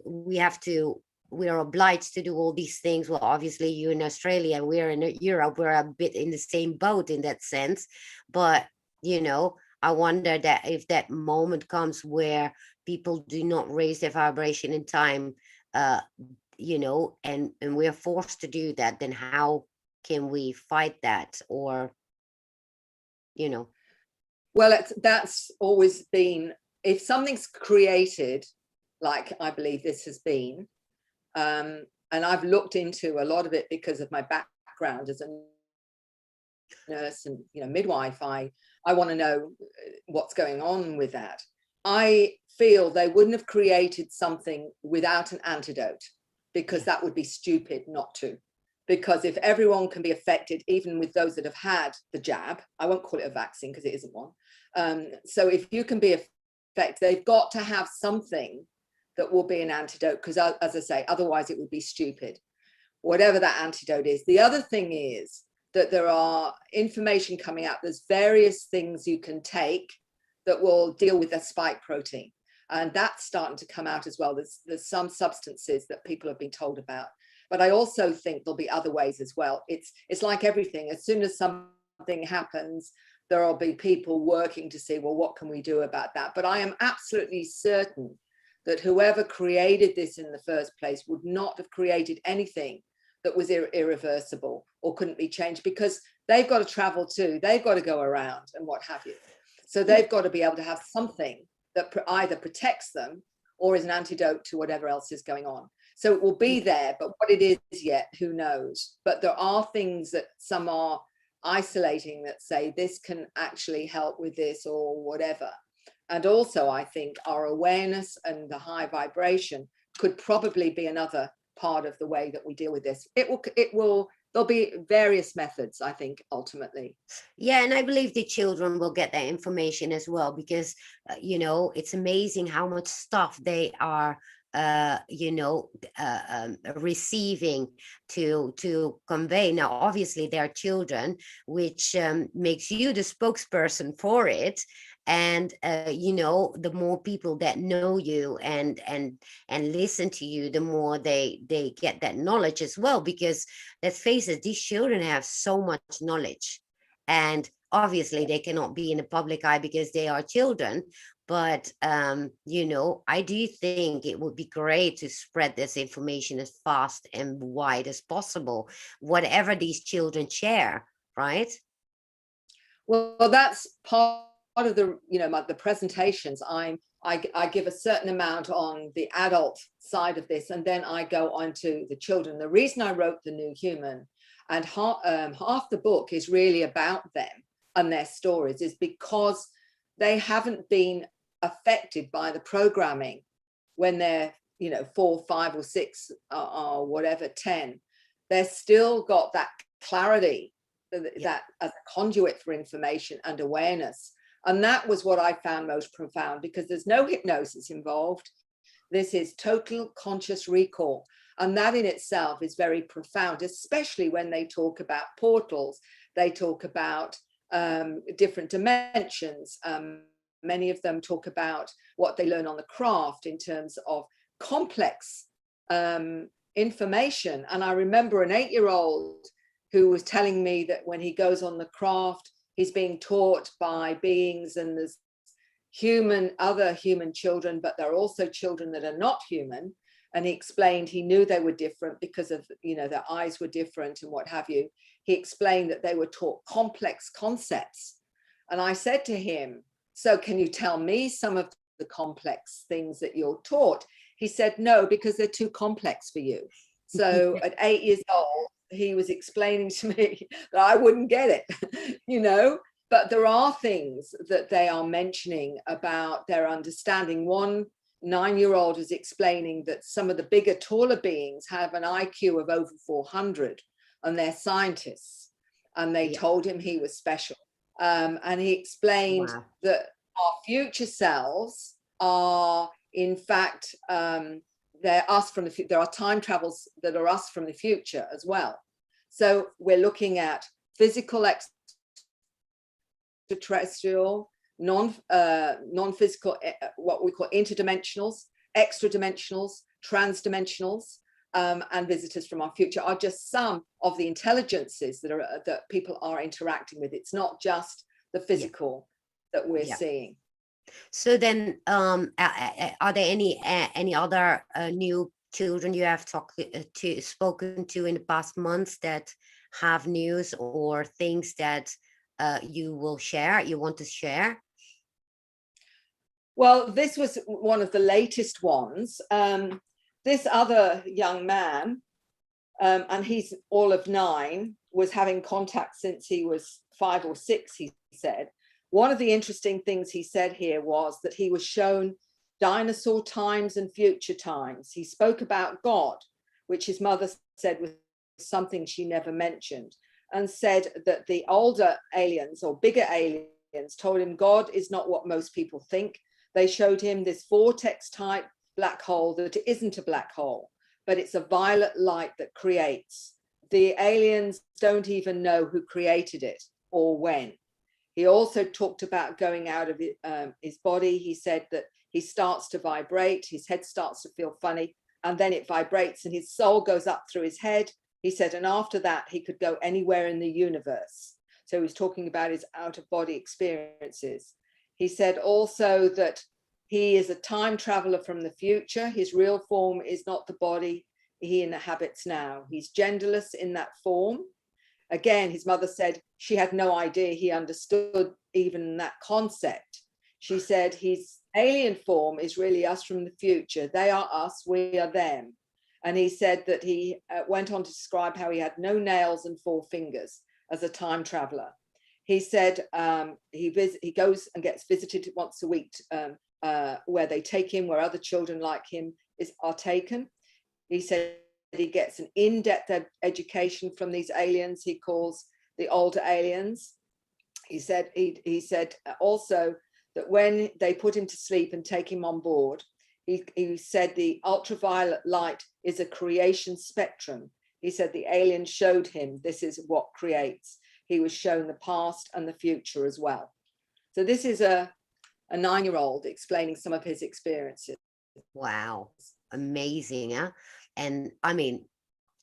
we have to, we are obliged to do all these things. Well, obviously you in Australia, we're in Europe, we're a bit in the same boat in that sense. But you know, I wonder that if that moment comes where people do not raise their vibration in time, uh you know, and we're forced to do that, then how can we fight that? Or you know. Well, that's always been, if something's created, like I believe this has been, and I've looked into a lot of it because of my background as a nurse and midwife. I want to know what's going on with that. I feel they wouldn't have created something without an antidote, because that would be stupid not to. Because if everyone can be affected, even with those that have had the jab, I won't call it a vaccine because it isn't one. So if you can be affected, they've got to have something that will be an antidote, because as I say, otherwise it would be stupid, whatever that antidote is. The other thing is that there are information coming out. There's various things you can take that will deal with the spike protein. And that's starting to come out as well. There's some substances that people have been told about. But I also think there'll be other ways as well. It's like everything. As soon as something happens, there will be people working to see, well, what can we do about that? But I am absolutely certain that whoever created this in the first place would not have created anything that was irreversible or couldn't be changed, because they've got to travel too. They've got to go around and what have you. So they've got to be able to have something that either protects them or is an antidote to whatever else is going on. So it will be there, but what it is yet, who knows? But there are things that some are isolating that say this can actually help with this or whatever. And also, I think our awareness and the high vibration could probably be another part of the way that we deal with this. There'll be various methods, I think, ultimately. Yeah, and I believe the children will get that information as well, because you know, it's amazing how much stuff they are receiving to convey. Now obviously they are children, which makes you the spokesperson for it. And you know, the more people that know you and listen to you, the more they get that knowledge as well, because let's face it, these children have so much knowledge, and obviously they cannot be in the public eye because they are children. But you know, I do think it would be great to spread this information as fast and wide as possible, whatever these children share, right? Well, that's part of the the presentations. I give a certain amount on the adult side of this, and then I go on to the children. The reason I wrote The New Human, and half the book is really about them and their stories, is because they haven't been affected by the programming when they're 4, 5 or 6 or whatever 10. They've still got that clarity, that as a conduit for information and awareness. And that was what I found most profound, because there's no hypnosis involved. This is total conscious recall. And that in itself is very profound, especially when they talk about portals. They talk about different dimensions. Many of them talk about what they learn on the craft in terms of complex information. And I remember an 8-year-old who was telling me that when he goes on the craft, he's being taught by beings, and there's other human children, but there are also children that are not human. And he explained he knew they were different because of, their eyes were different and what have you. He explained that they were taught complex concepts. And I said to him, so can you tell me some of the complex things that you're taught? He said, no, because they're too complex for you. So at 8 years old, he was explaining to me that I wouldn't get it, but there are things that they are mentioning about their understanding. One 9-year-old is explaining that some of the bigger, taller beings have an IQ of over 400, and they're scientists, and they told him he was special. And he explained that our future selves are, in fact, they're us from the there are time travels that are us from the future as well. So we're looking at physical, extraterrestrial, non-physical, what we call interdimensionals, extra dimensionals, transdimensionals, and visitors from our future are just some of the intelligences that people are interacting with. It's not just the physical that we're seeing. So then, are there any other new children you have spoken to in the past months that have news or things that you want to share? Well, this was one of the latest ones. This other young man, and he's all of 9, was having contact since he was 5 or 6, he said. One of the interesting things he said here was that he was shown dinosaur times and future times. He spoke about God, which his mother said was something she never mentioned, and said that the older aliens or bigger aliens told him God is not what most people think. They showed him this vortex type black hole that isn't a black hole, but it's a violet light that creates. The aliens don't even know who created it or when. He also talked about going out of his body. He said that he starts to vibrate, his head starts to feel funny, and then it vibrates and his soul goes up through his head. He said, and after that, he could go anywhere in the universe. So he was talking about his out-of-body experiences. He said also that he is a time traveler from the future. His real form is not the body he inhabits now. He's genderless in that form. Again, his mother said she had no idea he understood even that concept. She said his alien form is really us from the future. They are us, we are them. And he said that he went on to describe how he had no nails and 4 fingers as a time traveler. He said he goes and gets visited once a week where they take him, where other children like him are taken. He said he gets an in-depth education from these aliens he calls the older aliens. He said also that when they put him to sleep and take him on board, he said the ultraviolet light is a creation spectrum. He said the alien showed him this is what creates. He was shown the past and the future as well. So this is a 9-year-old explaining some of his experiences. Wow, amazing, huh? And I mean,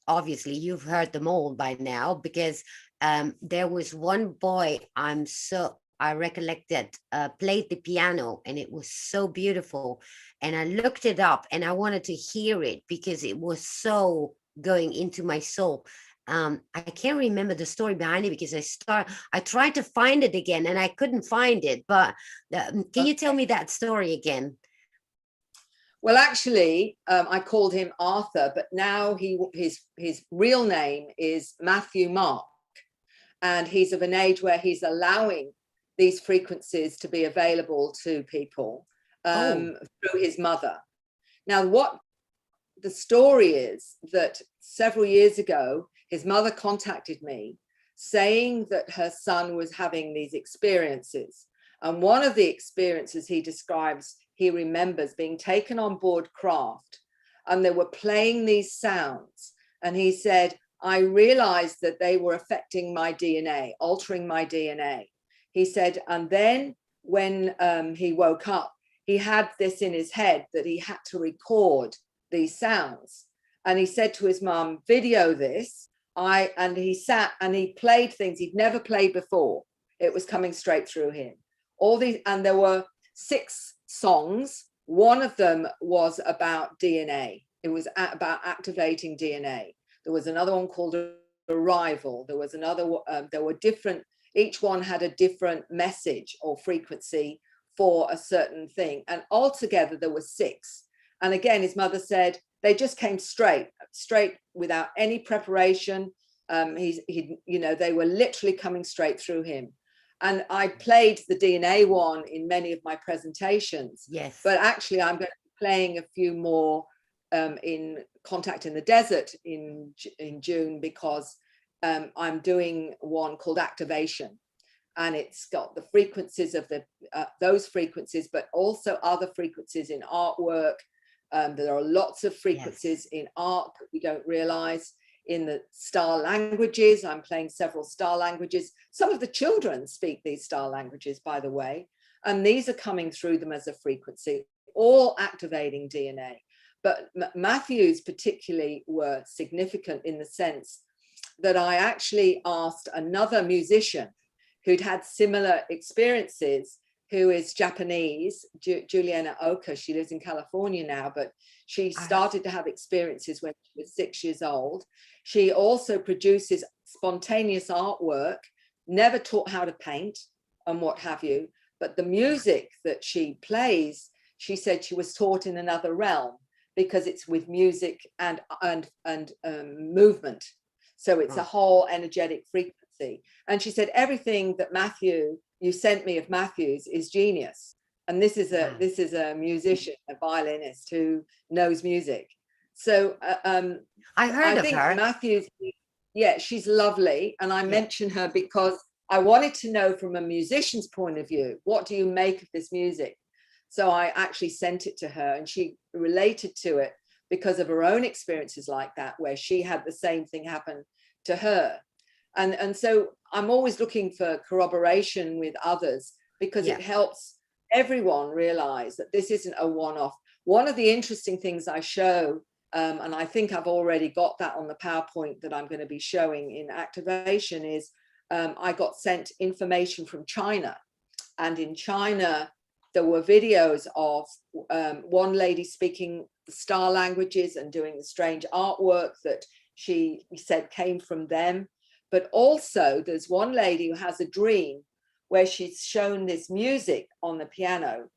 obviously you've heard them all by now, because there was one boy I recollected played the piano, and it was so beautiful, and I looked it up and I wanted to hear it because it was so going into my soul. I can't remember the story behind it because I tried to find it again and I couldn't find it, but can you tell me that story again? Well, actually, I called him Arthur, but now his real name is Matthew Mark, and he's of an age where he's allowing these frequencies to be available to people through his mother. Now, what the story is that several years ago, his mother contacted me saying that her son was having these experiences. And one of the experiences he describes, he remembers being taken on board craft, and they were playing these sounds. And he said, I realized that they were affecting my DNA, altering my DNA. He said, and then when he woke up, he had this in his head that he had to record these sounds. And he said to his mum, video this. And he sat and he played things he'd never played before. It was coming straight through him. All these, and there were 6 songs. One of them was about DNA. It was about activating DNA. There was another one called Arrival. There was another, there were different, each one had a different message or frequency for a certain thing. And altogether there were 6. And again, his mother said, they just came straight without any preparation. They were literally coming straight through him. And I played the DNA one in many of my presentations. Yes. But actually, I'm going to be playing a few more in Contact in the Desert in June, because I'm doing one called Activation. And it's got the frequencies of those frequencies, but also other frequencies in artwork, There are lots of frequencies in art that we don't realize. In the star languages, I'm playing several star languages. Some of the children speak these star languages, by the way, and these are coming through them as a frequency, all activating DNA. But Matthew's particularly were significant in the sense that I actually asked another musician who'd had similar experiences, who is Japanese, Juliana Oka. She lives in California now, but she started to have experiences when she was 6 years old. She also produces spontaneous artwork, never taught how to paint and what have you, but the music that she plays, she said she was taught in another realm because it's with music and movement. So it's a whole energetic frequency. And she said, everything that you sent me of Matthew's is genius. And this is a musician, a violinist who knows music. So I heard of her. Matthew's, yeah, she's lovely. And I mention her because I wanted to know from a musician's point of view, what do you make of this music? So I actually sent it to her, and she related to it because of her own experiences like that, where she had the same thing happen to her. And so I'm always looking for corroboration with others, because it helps everyone realize that this isn't a one-off. One of the interesting things I show, and I think I've already got that on the PowerPoint that I'm going to be showing in activation, is I got sent information from China. And in China, there were videos of one lady speaking the star languages and doing the strange artwork that she said came from them. But also there's one lady who has a dream where she's shown this music on the piano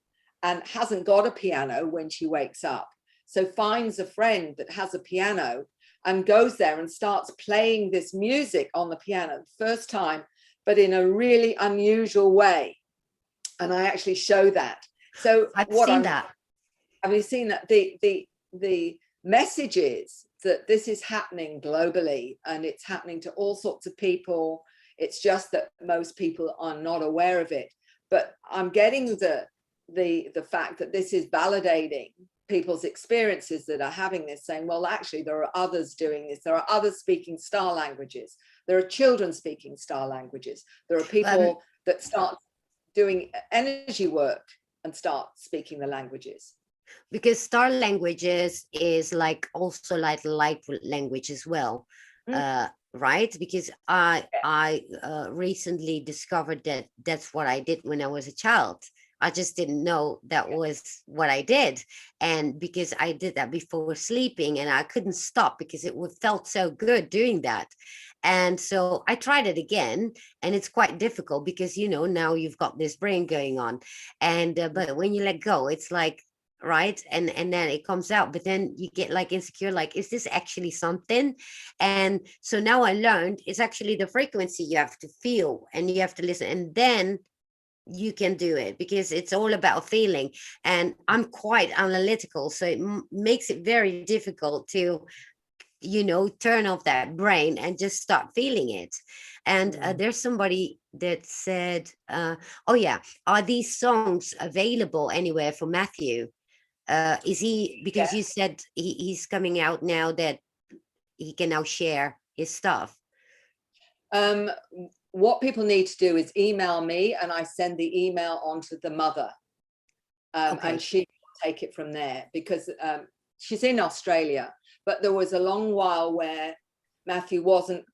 and hasn't got a piano when she wakes up. So finds a friend that has a piano and goes there and starts playing this music on the piano first time, but in a really unusual way. And I actually show that. So I've seen that. Have you seen that? The message is that this is happening globally, and it's happening to all sorts of people. It's just that most people are not aware of it. But I'm getting the fact that this is validating people's experiences that are having this, saying, well, actually, there are others doing this. There are others speaking star languages. There are children speaking star languages. There are people that start doing energy work and start speaking the languages. Because star languages is like also like light language as well, right? Because I recently discovered that that's what I did when I was a child. I just didn't know that was what I did. And because I did that before sleeping, and I couldn't stop because it felt so good doing that. And so I tried it again, and it's quite difficult because, you know, now you've got this brain going on. And but when you let go, it's like, right, and then it comes out, but then you get like insecure, like, is this actually something? And so now I learned it's actually the frequency you have to feel, and you have to listen, and then you can do it, because it's all about feeling. And I'm quite analytical, so it makes it very difficult to, you know, turn off that brain and just start feeling it. And there's somebody that said, oh yeah, are these songs available anywhere for Matthew? Is he, because you said he's coming out now, that he can now share his stuff? What people need to do is email me, and I send the email on to the mother, and she will take it from there, because she's in Australia. But there was a long while where Matthew wasn't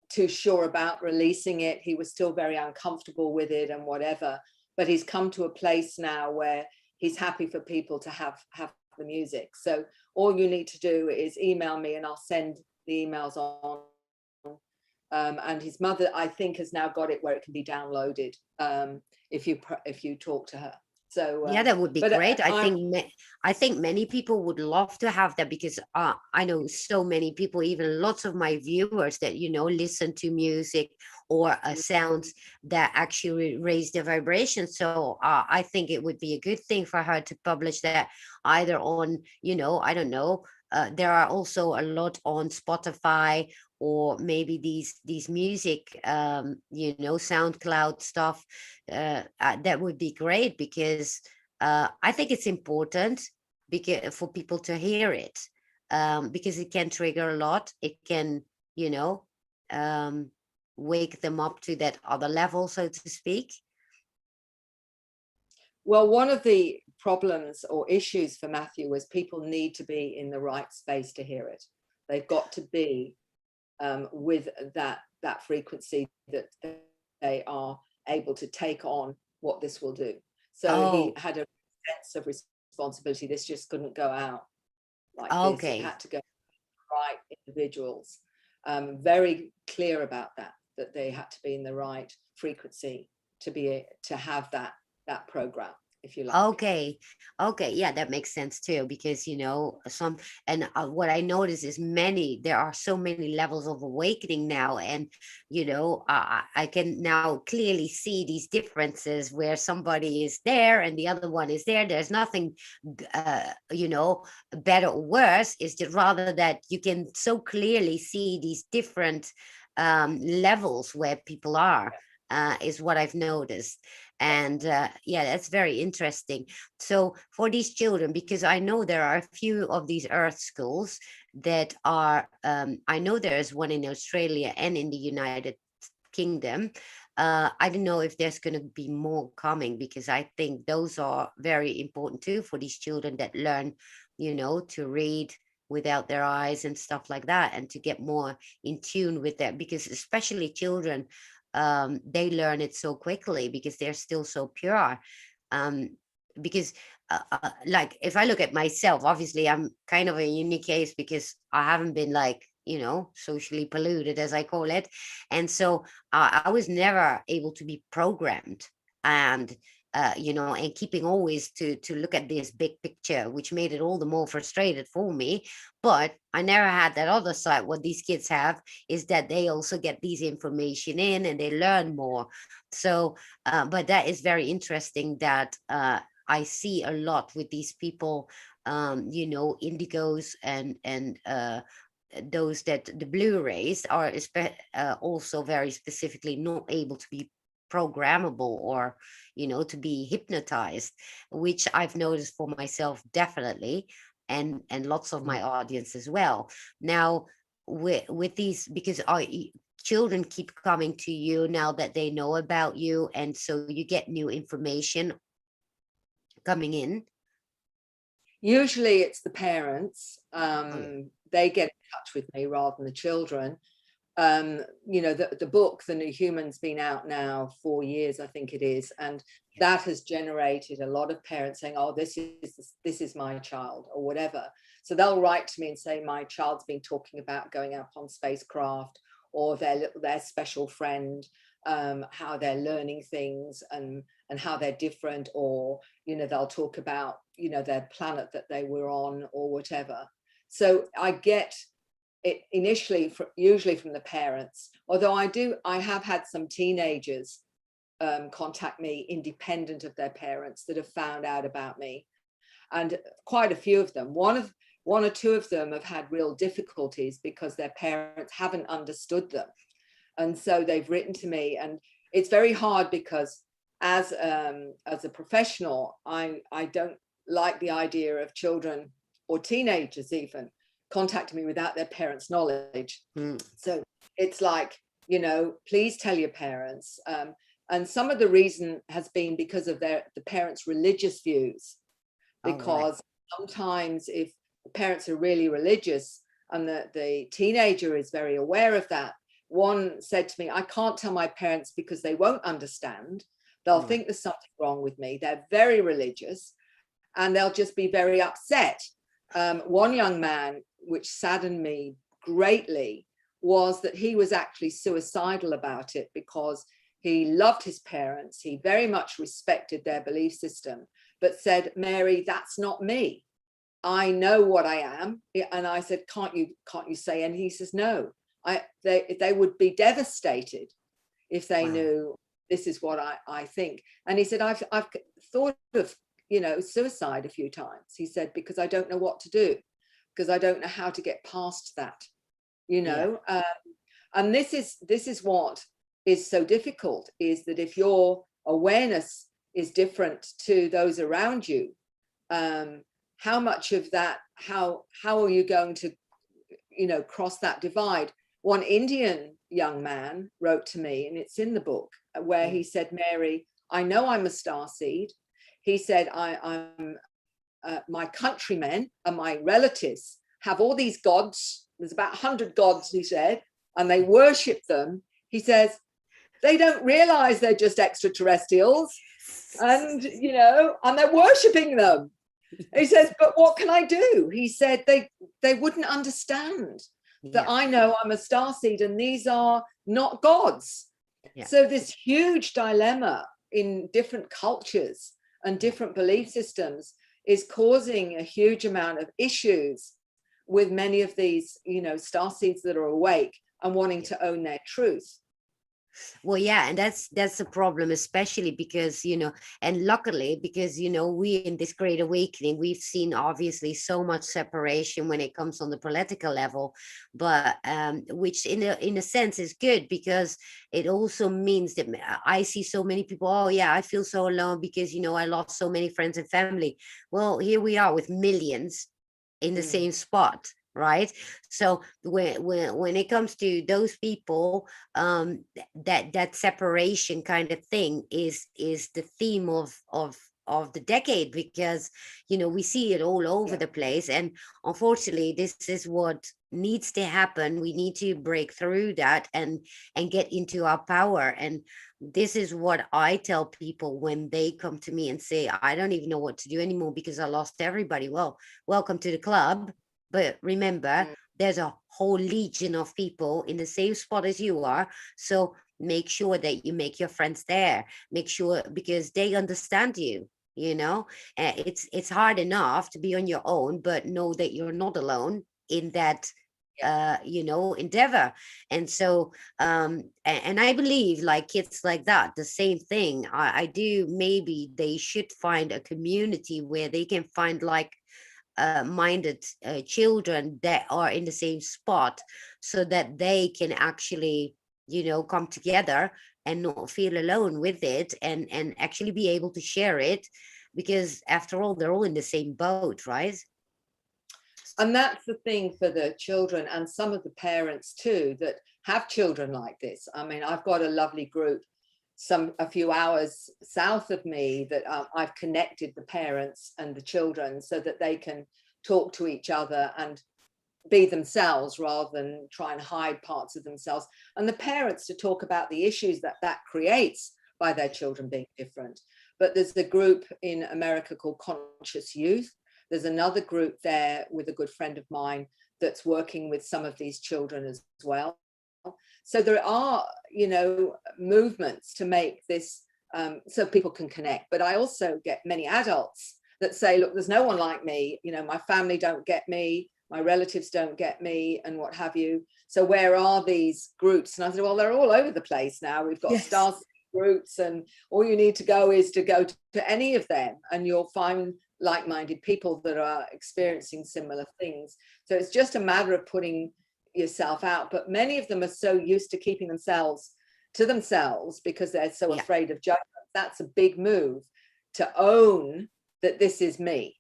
too sure about releasing it. He was still very uncomfortable with it and whatever, but he's come to a place now where he's happy for people to have the music. So all you need to do is email me, and I'll send the emails on. And his mother, I think, has now got it where it can be downloaded if you talk to her. So yeah, that would be great. I think many people would love to have that, because I know so many people, even lots of my viewers, that, you know, listen to music or sounds that actually raise the vibration. So I think it would be a good thing for her to publish that either on, you know, I don't know. There are also a lot on Spotify, or maybe these music, you know, SoundCloud stuff. That would be great, because I think it's important because for people to hear it, because it can trigger a lot. It can, you know, wake them up to that other level, so to speak. Well, one of the problems or issues for Matthew was people need to be in the right space to hear it. They've got to be with that frequency that they are able to take on what this will do. So he had a sense of responsibility. This just couldn't go out like this. It had to go to the right individuals. Very clear about that they had to be in the right frequency to have that program, if you like. Okay. Yeah, that makes sense too, because, you know, what I notice is there are so many levels of awakening now. And, you know, I can now clearly see these differences where somebody is there and the other one is there. There's nothing, you know, better or worse. It's just rather that you can so clearly see these different levels where people are, is what I've noticed. And yeah, that's very interesting. So for these children, because I know there are a few of these earth schools that are, I know there's one in Australia and in the United Kingdom. I don't know if there's going to be more coming, because I think those are very important too for these children that learn, you know, to read without their eyes and stuff like that, and to get more in tune with that, because especially children, they learn it so quickly because they're still so pure. Because like if I look at myself, obviously I'm kind of a unique case because I haven't been, like, you know, socially polluted, as I call it. And so I was never able to be programmed, and you know, and keeping always to look at this big picture, which made it all the more frustrated for me. But I never had that other side. What these kids have is that they also get these information in and they learn more. So but that is very interesting that I see a lot with these people, you know, indigos and those that the Blu-rays are also very specifically not able to be programmable, or, you know, to be hypnotized, which I've noticed for myself definitely, and lots of my audience as well. Now with these, because children keep coming to you now that they know about you, and so you get new information coming in. Usually it's the parents. They get in touch with me rather than the children. You know, the book, The New Human's been out now 4 years, I think it is. And that has generated a lot of parents saying, oh, this is my child, or whatever. So they'll write to me and say, my child's been talking about going up on spacecraft, or their special friend, how they're learning things and how they're different, or, you know, they'll talk about, you know, their planet that they were on or whatever. So I get it initially usually from the parents, although I have had some teenagers contact me independent of their parents that have found out about me, and quite a few of them. One or two of them have had real difficulties because their parents haven't understood them, and so they've written to me. And it's very hard because as a professional, I don't like the idea of children or teenagers even contact me without their parents' knowledge. So it's like, you know, please tell your parents. And some of the reason has been because of the parents' religious views, because sometimes if the parents are really religious and the teenager is very aware of that, one said to me, I can't tell my parents because they won't understand. They'll think there's something wrong with me. They're very religious and they'll just be very upset. One young man, which saddened me greatly, was that he was actually suicidal about it because he loved his parents. He very much respected their belief system, but said, Mary, that's not me. I know what I am. And I said, can't you say? And he says, no, they would be devastated if they knew this is what I think. And he said, I've thought of, you know, suicide a few times. He said, because I don't know what to do, because I don't know how to get past that, you know. And this is what is so difficult, is that if your awareness is different to those around you, how much of that, how are you going to, cross that divide? One Indian young man wrote to me, and it's in the book, where he said, Mary, I know I'm a starseed. He said, I'm my countrymen and my relatives have all these gods. There's about 100 gods, he said, and they worship them. He says, they don't realize they're just extraterrestrials, and, and they're worshipping them. He says, but what can I do? He said, they wouldn't understand that I know I'm a starseed and these are not gods. So this huge dilemma in different cultures and different belief systems is causing a huge amount of issues with many of these, starseeds that are awake and wanting to own their truth. Well, yeah, and that's the problem, especially because, and luckily, because, we in this great awakening, we've seen obviously so much separation when it comes on the political level, but which in a sense is good, because it also means that I see so many people, oh yeah, I feel so alone because, I lost so many friends and family. Well, here we are with millions in the same spot. Right. So when it comes to those people, that separation kind of thing is the theme of the decade, because we see it all over the place, and unfortunately this is what needs to happen. We need to break through that and get into our power. And this is what I tell people when they come to me and say, I don't even know what to do anymore because I lost everybody. Well, welcome to the club. But remember, there's a whole legion of people in the same spot as you are. So make sure that you make your friends there. Make sure, because they understand you. It's hard enough to be on your own, but know that you're not alone in that endeavor. And so and I believe, like, kids like that, the same thing. I do. Maybe they should find a community where they can find minded children that are in the same spot, so that they can actually come together and not feel alone with it, and actually be able to share it, because after all, they're all in the same boat, right? And that's the thing for the children and some of the parents too that have children like this. I mean, I've got a lovely group a few hours south of me that I've connected the parents and the children so that they can talk to each other and be themselves rather than try and hide parts of themselves, and the parents to talk about the issues that creates by their children being different. But there's a group in America called Conscious Youth. There's another group there with a good friend of mine that's working with some of these children as well. So there are, movements to make this so people can connect. But I also get many adults that say, look, there's no one like me. My family don't get me. My relatives don't get me, and what have you. So where are these groups? And I said, well, they're all over the place now. We've got star groups, and all you need to go to any of them, and you'll find like-minded people that are experiencing similar things. So it's just a matter of putting yourself out. But many of them are so used to keeping themselves to themselves because they're so afraid of judgment. That's a big move, to own that this is me,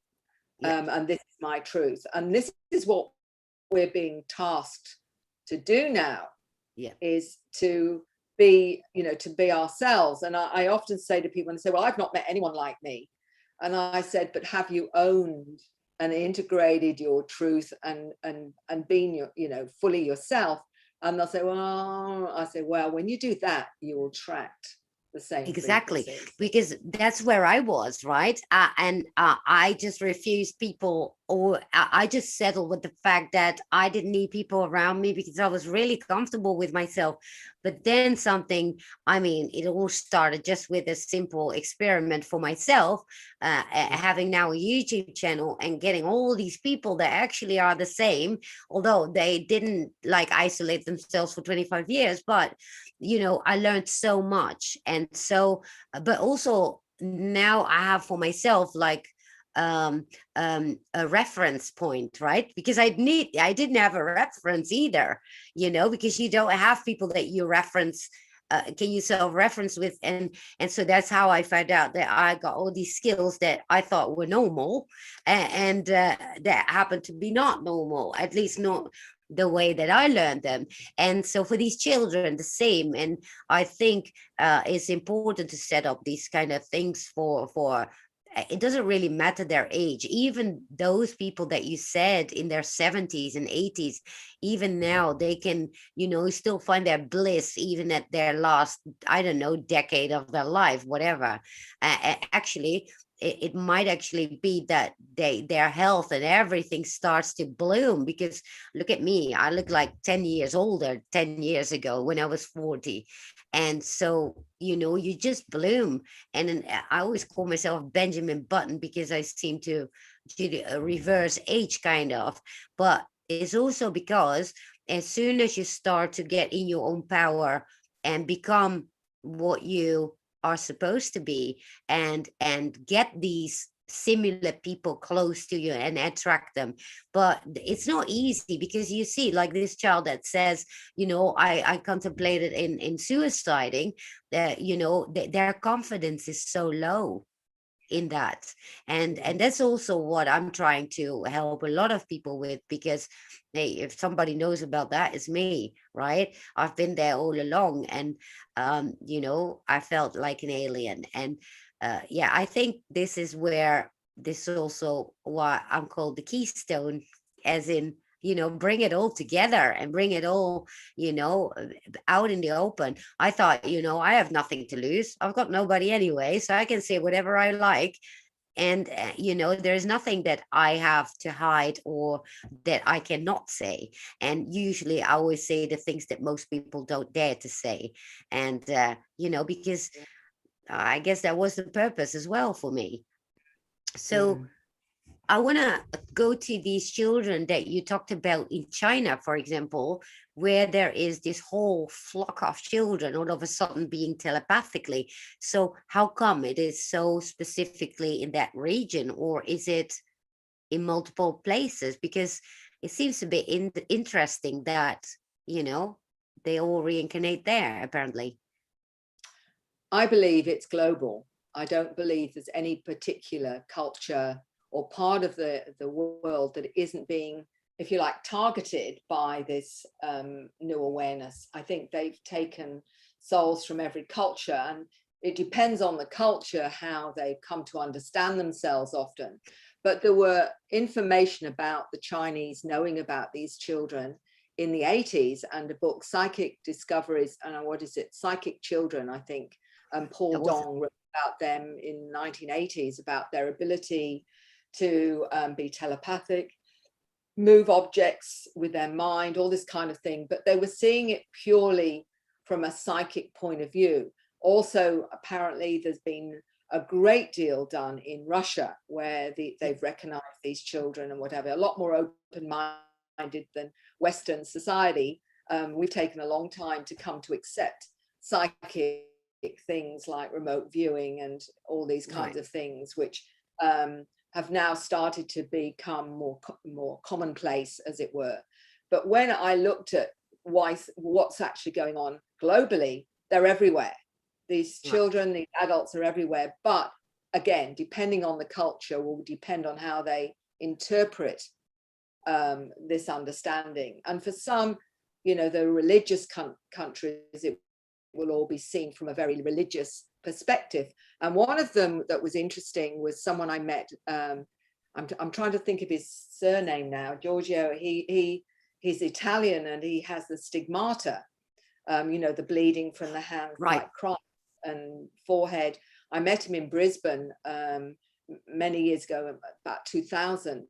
and this is my truth, and this is what we're being tasked to do now, is to be ourselves. And I often say to people, and say, well, I've not met anyone like me. And I said, but have you owned and integrated your truth and been fully yourself? And they'll say, well, I say, well, when you do that, you will attract the same. Exactly, because that's where I was, right? And I just refused people, or I just settled with the fact that I didn't need people around me because I was really comfortable with myself. But then it all started just with a simple experiment for myself, having now a YouTube channel and getting all these people that actually are the same, although they didn't isolate themselves for 25 years. But, I learned so much. And so, but also now I have for myself, a reference point, right? Because I didn't have a reference either, because you don't have people that you reference can you self-reference with? And so that's how I found out that I got all these skills that I thought were normal, and that happened to be not normal, at least not the way that I learned them. And so for these children, the same. And I think it's important to set up these kind of things for it doesn't really matter their age. Even those people that you said in their 70s and 80s, even now they can, still find their bliss even at their last, I don't know, decade of their life, whatever. Actually, it might actually be that their health and everything starts to bloom, because look at me, I look like 10 years older 10 years ago when I was 40. And so you just bloom. And then I always call myself Benjamin Button, because I seem to reverse age kind of. But it's also because as soon as you start to get in your own power and become what you are supposed to be, and get these similar people close to you and attract them. But it's not easy, because you see, like this child that says, I contemplated in suiciding, that their confidence is so low in that. And that's also what I'm trying to help a lot of people with, because hey, if somebody knows about that, it's me, right? I've been there all along. And I felt like an alien. And yeah, I think this is where, this is also why I'm called the keystone, as in, bring it all together and bring it all, out in the open. I thought, I have nothing to lose. I've got nobody anyway, so I can say whatever I like. And, there's nothing that I have to hide or that I cannot say. And usually I always say the things that most people don't dare to say. And, because I guess that was the purpose as well for me. So I want to go to these children that you talked about in China, for example, where there is this whole flock of children all of a sudden being telepathically. So how come it is so specifically in that region, or is it in multiple places? Because it seems to be interesting that, they all reincarnate there, apparently. I believe it's global. I don't believe there's any particular culture or part of the world that isn't being, if you like, targeted by this new awareness. I think they've taken souls from every culture, and it depends on the culture how they come to understand themselves often. But there were information about the Chinese knowing about these children in the 80s, and a book, Psychic Discoveries, and what is it, Psychic Children, I think, and Paul Dong wrote about them in 1980s, about their ability to be telepathic, move objects with their mind, all this kind of thing. But they were seeing it purely from a psychic point of view. Also, apparently, there's been a great deal done in Russia, where they've recognized these children and whatever, a lot more open-minded than Western society. We've taken a long time to come to accept psychic things like remote viewing and all these kinds of things, which have now started to become more commonplace, as it were. But when I looked at what's actually going on globally, they're everywhere. These children, these adults are everywhere. But again, depending on the culture, will depend on how they interpret this understanding. And for some, the religious countries, it will all be seen from a very religious perspective. And one of them that was interesting was someone I met. I'm trying to think of his surname now, Giorgio. He's Italian, and he has the stigmata, the bleeding from the hand, like Christ, and forehead. I met him in Brisbane many years ago, about 2000,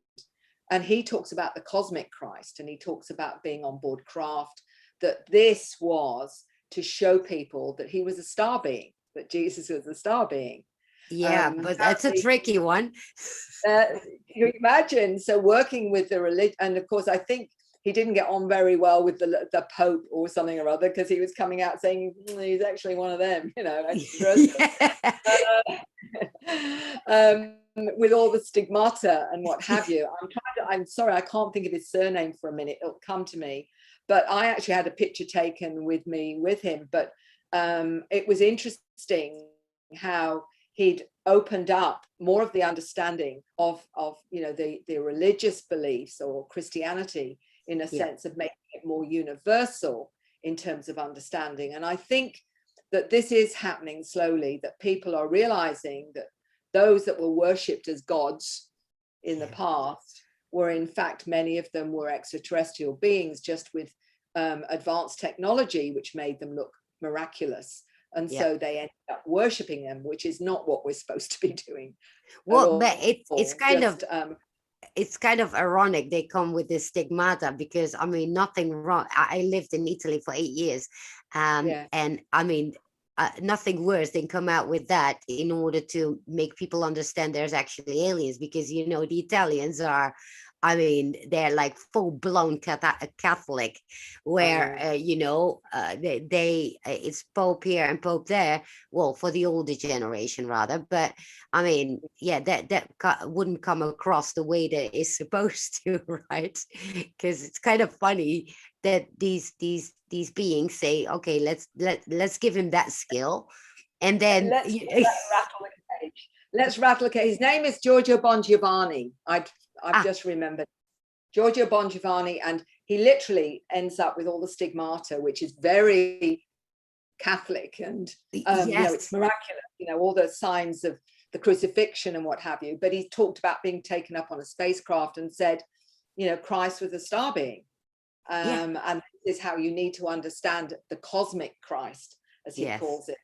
and he talks about the cosmic Christ, and he talks about being on board craft, that this was to show people that he was a star being, that Jesus was a star being. Yeah, but that's a tricky one. You imagine, so working with the religion, and of course, I think he didn't get on very well with the Pope or something or other, because he was coming out saying he's actually one of them, with all the stigmata and what have you. I'm sorry, I can't think of his surname for a minute. It'll come to me. But I actually had a picture taken with me with him. But it was interesting how he'd opened up more of the understanding of the religious beliefs or Christianity, in a sense of making it more universal in terms of understanding. And I think that this is happening slowly, that people are realizing that those that were worshipped as gods in the past were, in fact, many of them were extraterrestrial beings, just with advanced technology, which made them look miraculous. And so they ended up worshipping them, which is not what we're supposed to be doing. Well, but it's kind of it's kind of ironic they come with this stigmata, because I mean, nothing wrong. I lived in Italy for 8 years, and I mean, nothing worse than come out with that in order to make people understand there's actually aliens, because you know the Italians are, I mean, they're like full-blown Catholic, where you know, they it's Pope here and Pope there. Well, for the older generation rather, but I mean, yeah, that wouldn't come across the way that it's supposed to, right? Because it's kind of funny that these beings say, okay, let's give him that skill, and then let's rattle the cage. Let's rattle the cage. His name is Giorgio Bongiovanni. I've just remembered Giorgio Bongiovanni, and he literally ends up with all the stigmata, which is very Catholic, and you know, it's miraculous, you know, all the signs of the crucifixion and what have you. But he talked about being taken up on a spacecraft and said, you know, Christ was a star being, and this is how you need to understand the cosmic Christ, as he calls it.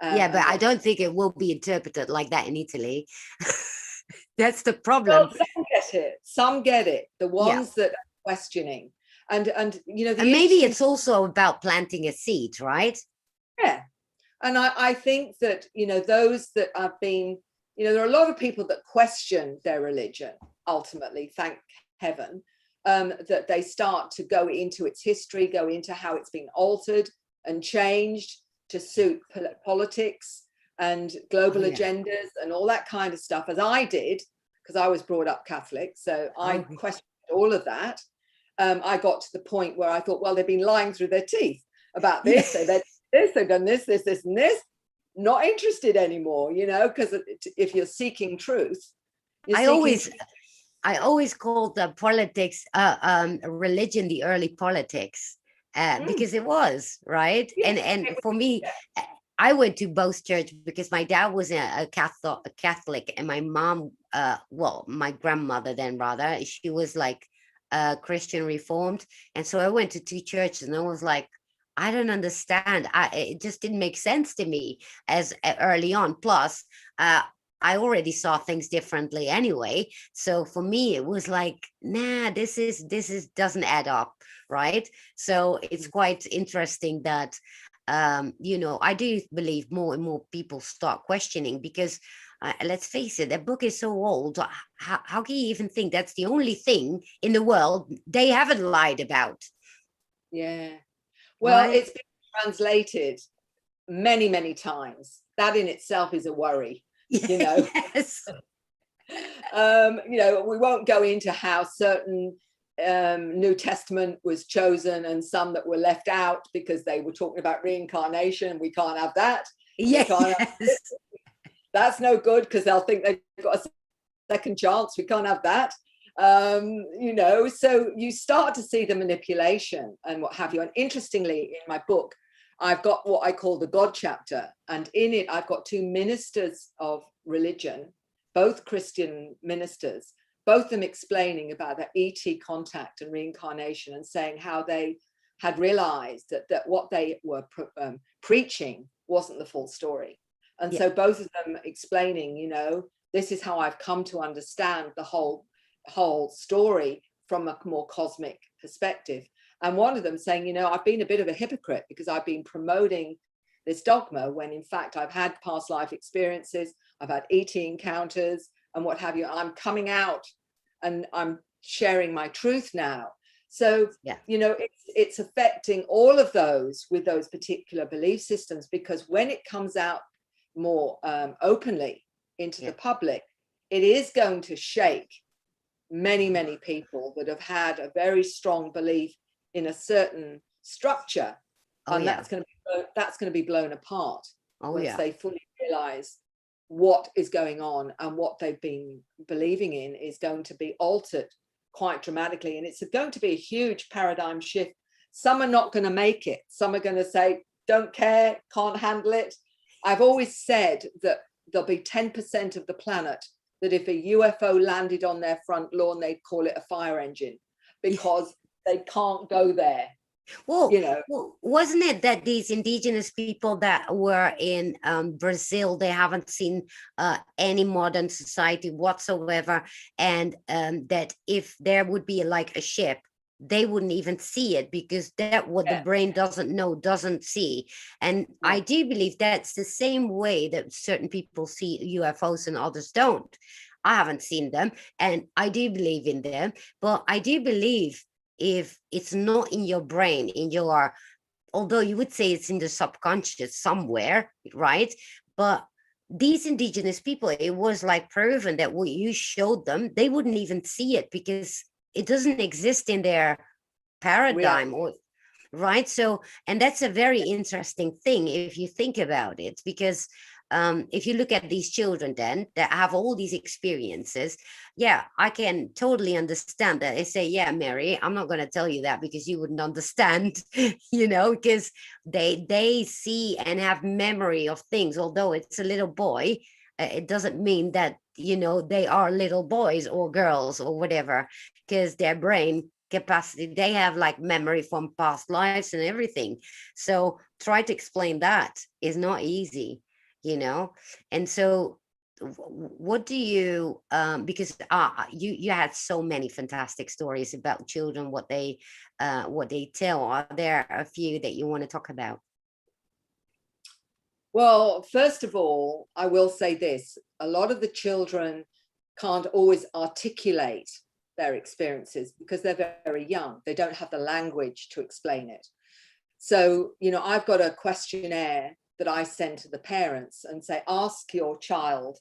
But I don't think it will be interpreted like that in Italy. That's the problem. Well, some get it. The ones that are questioning, and you know, and maybe it's also about planting a seed, right? Yeah, and I think that, you know, those that have been, you know, there are a lot of people that question their religion. Ultimately, thank heaven, that they start to go into its history, go into how it's been altered and changed to suit politics and global agendas and all that kind of stuff, as I did, because I was brought up Catholic. So I questioned all of that. I got to the point where I thought, well, they've been lying through their teeth about this. So they've done this, and this. Not interested anymore, you know, because if you're seeking truth, I always called the politics, religion, the early politics, because it was right. And for me, I went to both churches because my dad was a Catholic, and my mom, well, my grandmother then rather, she was like Christian Reformed, and so I went to two churches, and I was like, I don't understand. It just didn't make sense to me as early on. Plus, I already saw things differently anyway. So for me, it was like, nah, this doesn't add up, right? So it's quite interesting that, you know, I do believe more and more people start questioning, because let's face it, that book is so old. How can you even think that's the only thing in the world they haven't lied about? Yeah. Well, it's been translated many, many times. That in itself is a worry, you know. You know, we won't go into how certain New Testament was chosen and some that were left out because they were talking about reincarnation, and we can't have that. That's no good, because they'll think they've got a second chance. We can't have that. You know, so you start to see the manipulation and what have you. And interestingly, in my book, I've got what I call the God chapter, and in it I've got two ministers of religion, both Christian ministers, both of them explaining about their ET contact and reincarnation, and saying how they had realized that what they were preaching wasn't the full story. And so both of them explaining, you know, this is how I've come to understand the whole story from a more cosmic perspective. And one of them saying, you know, I've been a bit of a hypocrite because I've been promoting this dogma when in fact I've had past life experiences, I've had ET encounters and what have you. I'm coming out and I'm sharing my truth now. So, you know, it's affecting all of those with those particular belief systems, because when it comes out more openly into the public, it is going to shake many, many people that have had a very strong belief in a certain structure Oh, And yeah. that's going to be blown apart Oh, once yeah. they fully realize what is going on, and what they've been believing in is going to be altered quite dramatically. And it's going to be a huge paradigm shift. Some are not going to make it. Some are going to say, don't care, can't handle it. I've always said that there'll be 10% of the planet that if a UFO landed on their front lawn, they'd call it a fire engine, because they can't go there. Well, You know, wasn't it that these indigenous people that were in Brazil, they haven't seen any modern society whatsoever, and that if there would be like a ship, they wouldn't even see it, because that what the brain doesn't know, doesn't see. And I do believe that's the same way that certain people see UFOs and others don't. I haven't seen them, and I do believe in them, but I do believe if it's not in your brain, in your, although you would say it's in the subconscious somewhere, right? But these indigenous people, it was like proven that what you showed them, they wouldn't even see it because it doesn't exist in their paradigm, or right. So, and that's a very interesting thing if you think about it, because if you look at these children then that have all these experiences, yeah, I can totally understand that. They say, yeah, Mary, I'm not going to tell you that because you wouldn't understand, because they see and have memory of things. Although it's a little boy, it doesn't mean that, they are little boys or girls or whatever, because their brain capacity, they have like memory from past lives and everything. So try to explain that is not easy. And so what do you because you had so many fantastic stories about children, what they tell. Are there a few that you want to talk about? well, first of all, I will say this: a lot of the children can't always articulate their experiences because they're very young. They don't have the language to explain it. So, I've got a questionnaire that I send to the parents and say, ask your child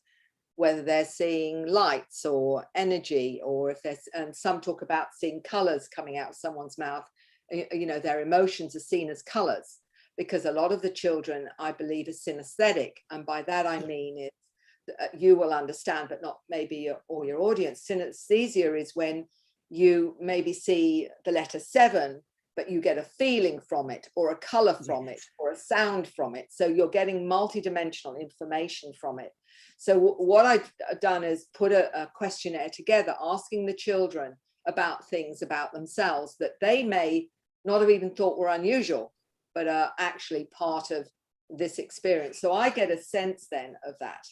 whether they're seeing lights or energy, or if there's, and some talk about seeing colors coming out of someone's mouth. Their emotions are seen as colors, because a lot of the children, I believe, are synesthetic. And by that, I mean, is you will understand, but not maybe all your audience. Synesthesia is when you maybe see the letter 7, but you get a feeling from it, or a color from it, or a sound from it. So you're getting multidimensional information from it. So what I've done is put a questionnaire together, asking the children about things about themselves that they may not have even thought were unusual, but are actually part of this experience. So I get a sense then of that.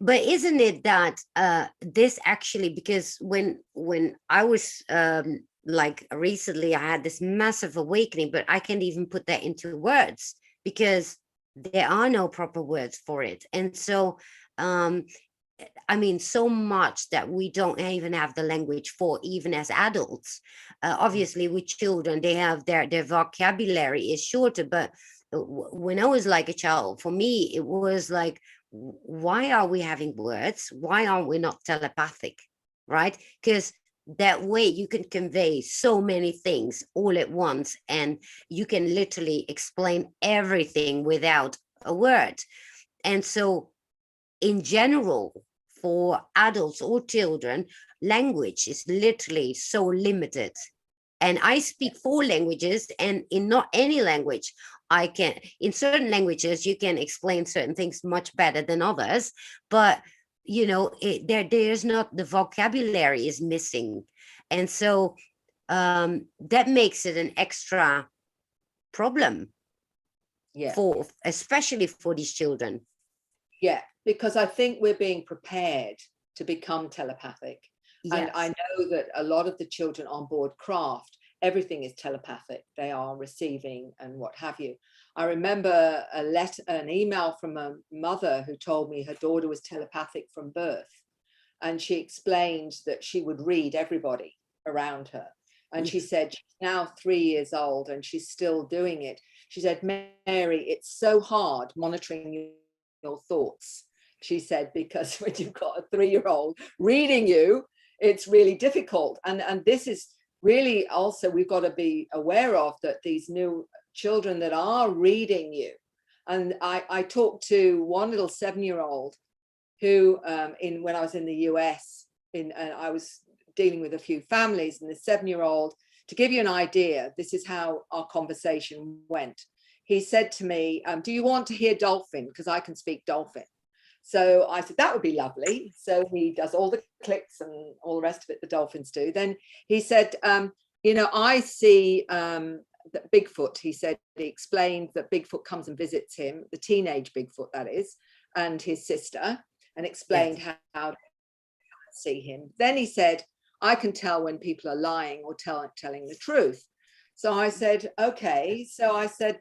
But isn't it that this actually, because when I was like recently, I had this massive awakening, but I can't even put that into words because there are no proper words for it. And so I mean, so much that we don't even have the language for, even as adults. Obviously with children, they have their vocabulary is shorter, but when I was like a child, for me it was like, why are we having words? Why aren't we not telepathic? Right? Because that way you can convey so many things all at once, and you can literally explain everything without a word. And so in general, for adults or children, language is literally so limited. And I speak 4 languages, and in not any language I can, in certain languages you can explain certain things much better than others, but there's not, the vocabulary is missing. And so that makes it an extra problem, for especially for these children. Yeah, because I think we're being prepared to become telepathic. Yes. And I know that a lot of the children on board craft, everything is telepathic. They are receiving and what have you. I remember an email from a mother who told me her daughter was telepathic from birth. And she explained that she would read everybody around her. And she said she's now 3 years old and she's still doing it. She said, Mary, it's so hard monitoring your thoughts. She said, because when you've got a 3-year-old reading you, it's really difficult. And this is really also, we've got to be aware of that these new children that are reading you. And I talked to one little 7-year-old who, when I was in the US, I was dealing with a few families, and the 7-year-old, to give you an idea, this is how our conversation went. He said to me, do you want to hear dolphin? Because I can speak dolphin. So I said, that would be lovely. So he does all the clicks and all the rest of it the dolphins do. Then he said, I see that Bigfoot, he said, he explained that Bigfoot comes and visits him, the teenage Bigfoot that is, and his sister, and explained how to see him. Then he said, I can tell when people are lying or telling the truth. So I said, okay. So I said,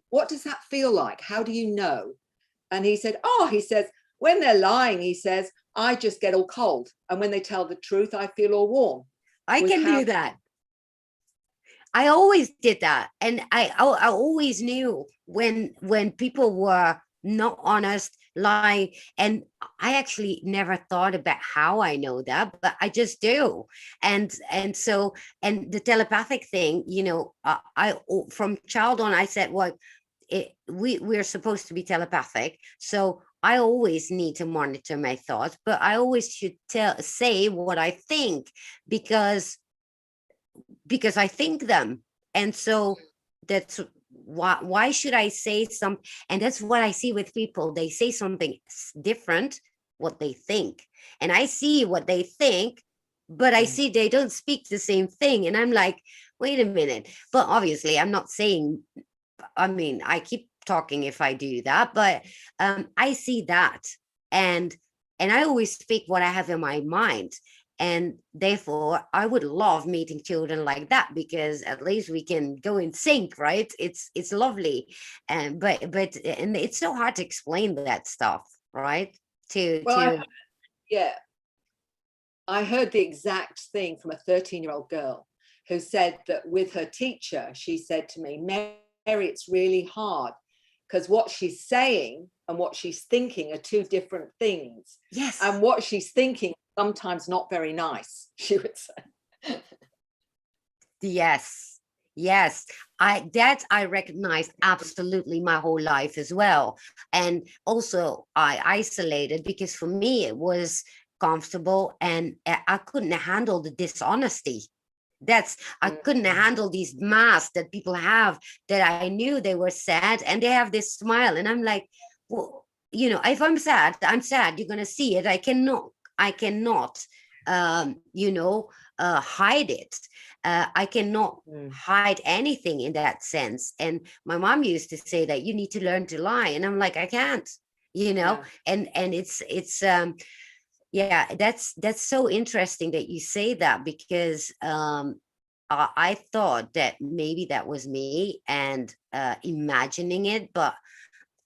what does that feel like? How do you know? And he said, he says, when they're lying, he says, I just get all cold. And when they tell the truth, I feel all warm. I can do that. I always did that. And I always knew when people were not honest, lying. And I actually never thought about how I know that, but I just do. And the telepathic thing, I from child on, I said, well, we're supposed to be telepathic. So I always need to monitor my thoughts, but I always should say what I think because I think them. And so that's why should I say some? And that's what I see with people. They say something different, what they think. And I see what they think, but I see they don't speak the same thing. And I'm like, wait a minute. But obviously I'm not saying, I keep talking if I do that, but I see that. And I always speak what I have in my mind. And therefore, I would love meeting children like that, because at least we can go in sync, right? It's lovely, but it's so hard to explain that stuff, right? I heard the exact thing from a 13-year-old girl who said that with her teacher, she said to me, Mary, it's really hard because what she's saying and what she's thinking are two different things. Yes. And what she's thinking sometimes not very nice, she would say. Yes. I recognize absolutely my whole life as well. And also I isolated because for me it was comfortable, and I couldn't handle the dishonesty. I couldn't handle these masks that people have, that I knew they were sad and they have this smile. And I'm like, well, if I'm sad, I'm sad. You're going to see it. I cannot hide it. I cannot hide anything in that sense. And my mom used to say that you need to learn to lie. And I'm like, I can't, and it's that's so interesting that you say that, because I thought that maybe that was me and imagining it, but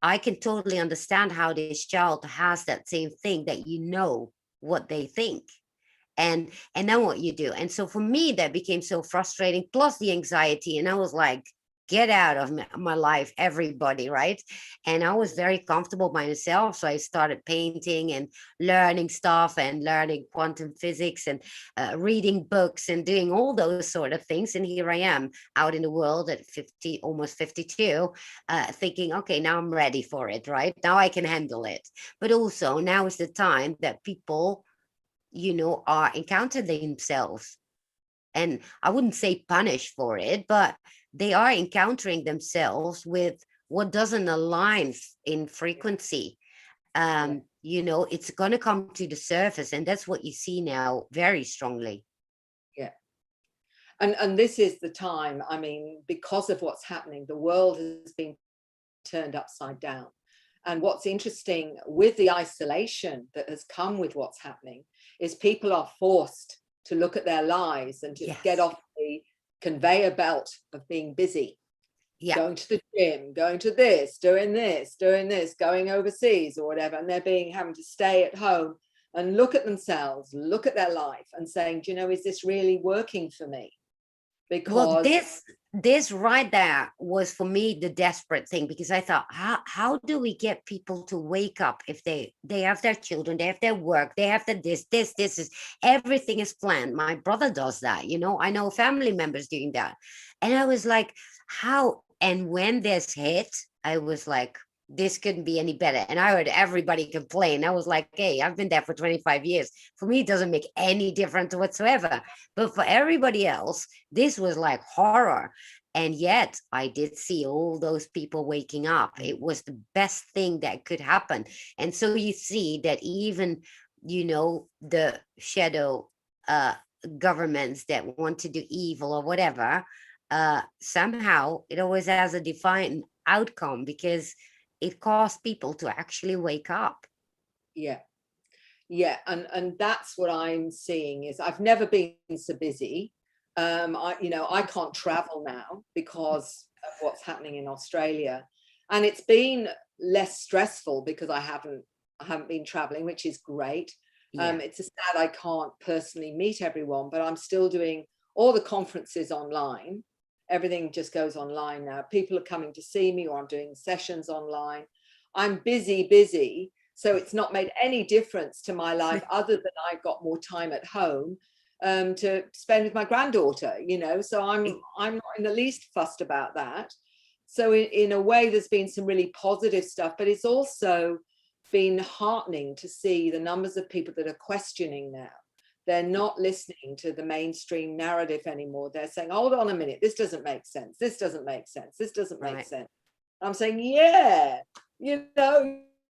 I can totally understand how this child has that same thing, that what they think. And then what you do. And so for me, that became so frustrating, plus the anxiety. And I was like, get out of my life, everybody, right? And I was very comfortable by myself. So I started painting and learning stuff and learning quantum physics and reading books and doing all those sort of things. And here I am out in the world at 50, almost 52, thinking, okay, now I'm ready for it, right? Now I can handle it. But also now is the time that people, are encountering themselves. And I wouldn't say punished for it, but they are encountering themselves with what doesn't align in frequency. It's going to come to the surface, and that's what you see now very strongly. Yeah. And this is the time, because of what's happening, the world has been turned upside down. And what's interesting with the isolation that has come with what's happening is people are forced to look at their lives and to get off the conveyor belt of being busy. Going to the gym, going to this, doing this, going overseas or whatever. And they're having to stay at home and look at themselves, look at their life and saying, is this really working for me? Because this right there was for me the desperate thing, because I thought, how do we get people to wake up if they have their children, they have their work, they have this is, everything is planned. My brother does that, I know family members doing that. And I was like, how And when this hit, I was like, this couldn't be any better. And I heard everybody complain. I was like, hey, I've been there for 25 years. For me, it doesn't make any difference whatsoever. But for everybody else, this was like horror. And yet I did see all those people waking up. It was the best thing that could happen. And so you see that even, the shadow governments that want to do evil or whatever, somehow it always has a defined outcome, because it caused people to actually wake up. Yeah. And that's what I'm seeing. Is I've never been so busy. I can't travel now because of what's happening in Australia, and it's been less stressful because I haven't been traveling, which is great. It's just sad I can't personally meet everyone, but I'm still doing all the conferences online. Everything just goes online now. People are coming to see me, or I'm doing sessions online. I'm busy. So it's not made any difference to my life other than I've got more time at home to spend with my granddaughter, so I'm not in the least fussed about that. So in a way, there's been some really positive stuff, but it's also been heartening to see the numbers of people that are questioning now. They're not listening to the mainstream narrative anymore. They're saying, hold on a minute, this doesn't make sense. This doesn't make sense. This doesn't make sense. I'm saying, yeah,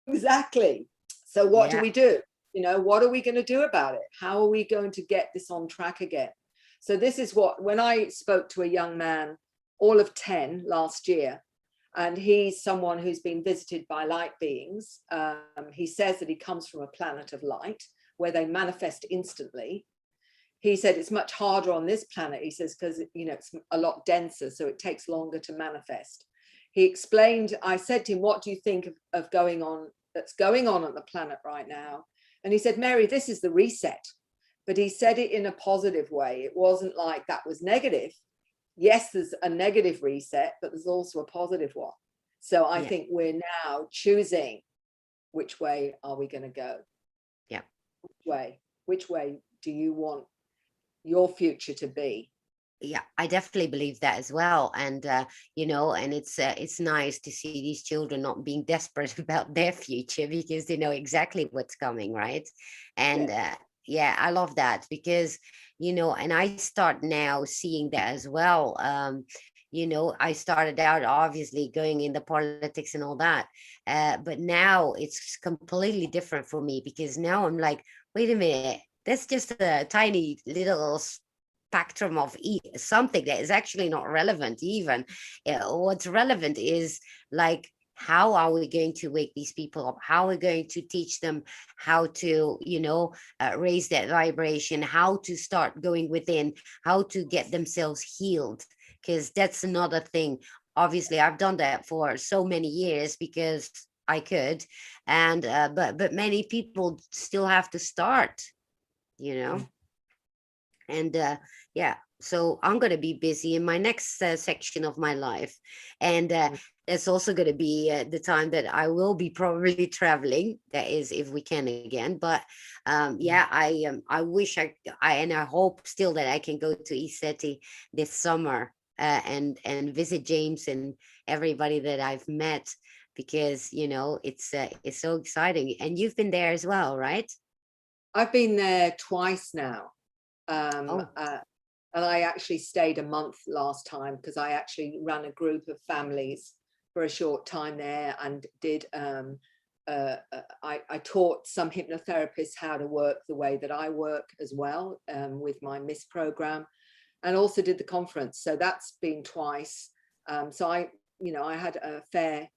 exactly. So what do we do? What are we going to do about it? How are we going to get this on track again? So this is when I spoke to a young man, all of 10 last year, and he's someone who's been visited by light beings. He says that he comes from a planet of light where they manifest instantly. He said it's much harder on this planet, he says, because it's a lot denser, so it takes longer to manifest. He explained, I said to him, what do you think of that's going on the planet right now? And he said, Mary, this is the reset. But he said it in a positive way. It wasn't like that was negative. Yes, there's a negative reset, but there's also a positive one. So I think we're now choosing which way are we going to go? Yeah. Which way do you want your future to be? Yeah, I definitely believe that as well. And and it's nice to see these children not being desperate about their future, because they know exactly what's coming, right? And I love that, because and I start now seeing that as well. I started out obviously going in the politics and all that, but now it's completely different for me, because now I'm like, wait a minute, that's just a tiny little spectrum of something that is actually not relevant even. What's relevant is like, how are we going to wake these people up? How are we going to teach them how to raise that vibration, how to start going within, how to get themselves healed? Because that's another thing. Obviously I've done that for so many years because I could, and but many people still have to start, and so I'm going to be busy in my next section of my life, and it's also going to be the time that I will be probably traveling, that is if we can again. But I wish and I hope still that I can go to ECETI this summer, and visit James and everybody that I've met, because it's so exciting. And you've been there as well, right? I've been there twice now. And I actually stayed a month last time, because I actually ran a group of families for a short time there, and did I taught some hypnotherapists how to work the way that I work as well, with my MISS program, and also did the conference. So that's been twice. So I had a fair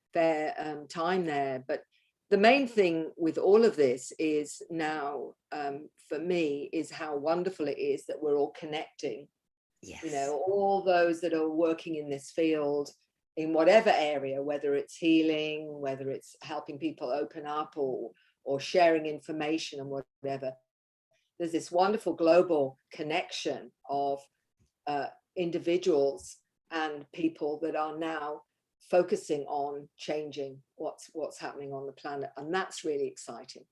time there. But the main thing with all of this is now, for me, is how wonderful it is that we're all connecting. Yes. All those that are working in this field, in whatever area, whether it's healing, whether it's helping people open up, or sharing information and whatever. There's this wonderful global connection of individuals and people that are now focusing on changing what's happening on the planet, and that's really exciting.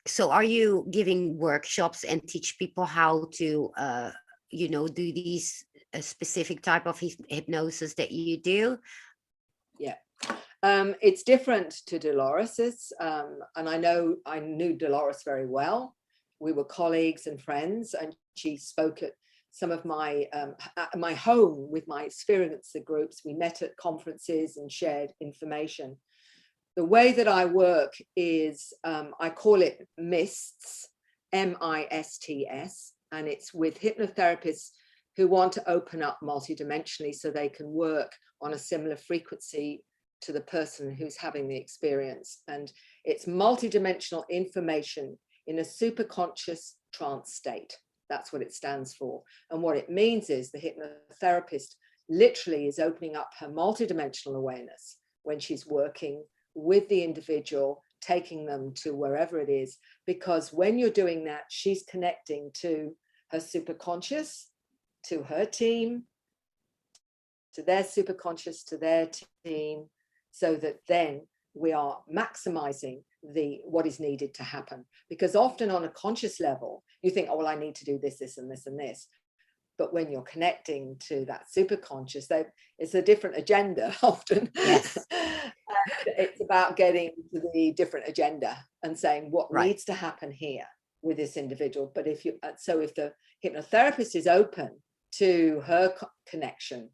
So are you giving workshops and teach people how to do these specific type of hypnosis that you do, Yeah. It's different to Dolores's, and I knew Dolores very well. We were colleagues and friends, and she spoke at some of my my home with my experiencer groups. We met at conferences and shared information. The way that I work is I call it MISTS, MISTS, and it's with hypnotherapists who want to open up multidimensionally so they can work on a similar frequency to the person who's having the experience. And it's multidimensional information in a superconscious trance state. That's what it stands for. And what it means is the hypnotherapist literally is opening up her multidimensional awareness when she's working with the individual, taking them to wherever it is, because when you're doing that, she's connecting to her superconscious, to her team, to their superconscious, to their team, so that then we are maximizing what is needed to happen. Because often on a conscious level, you think, oh, well, I need to do this, this, and this, and this. But when you're connecting to that superconscious, it's a different agenda often. Yes. It's about getting to the different agenda and saying what Right. needs to happen here with this individual. But if the hypnotherapist is open to her connection,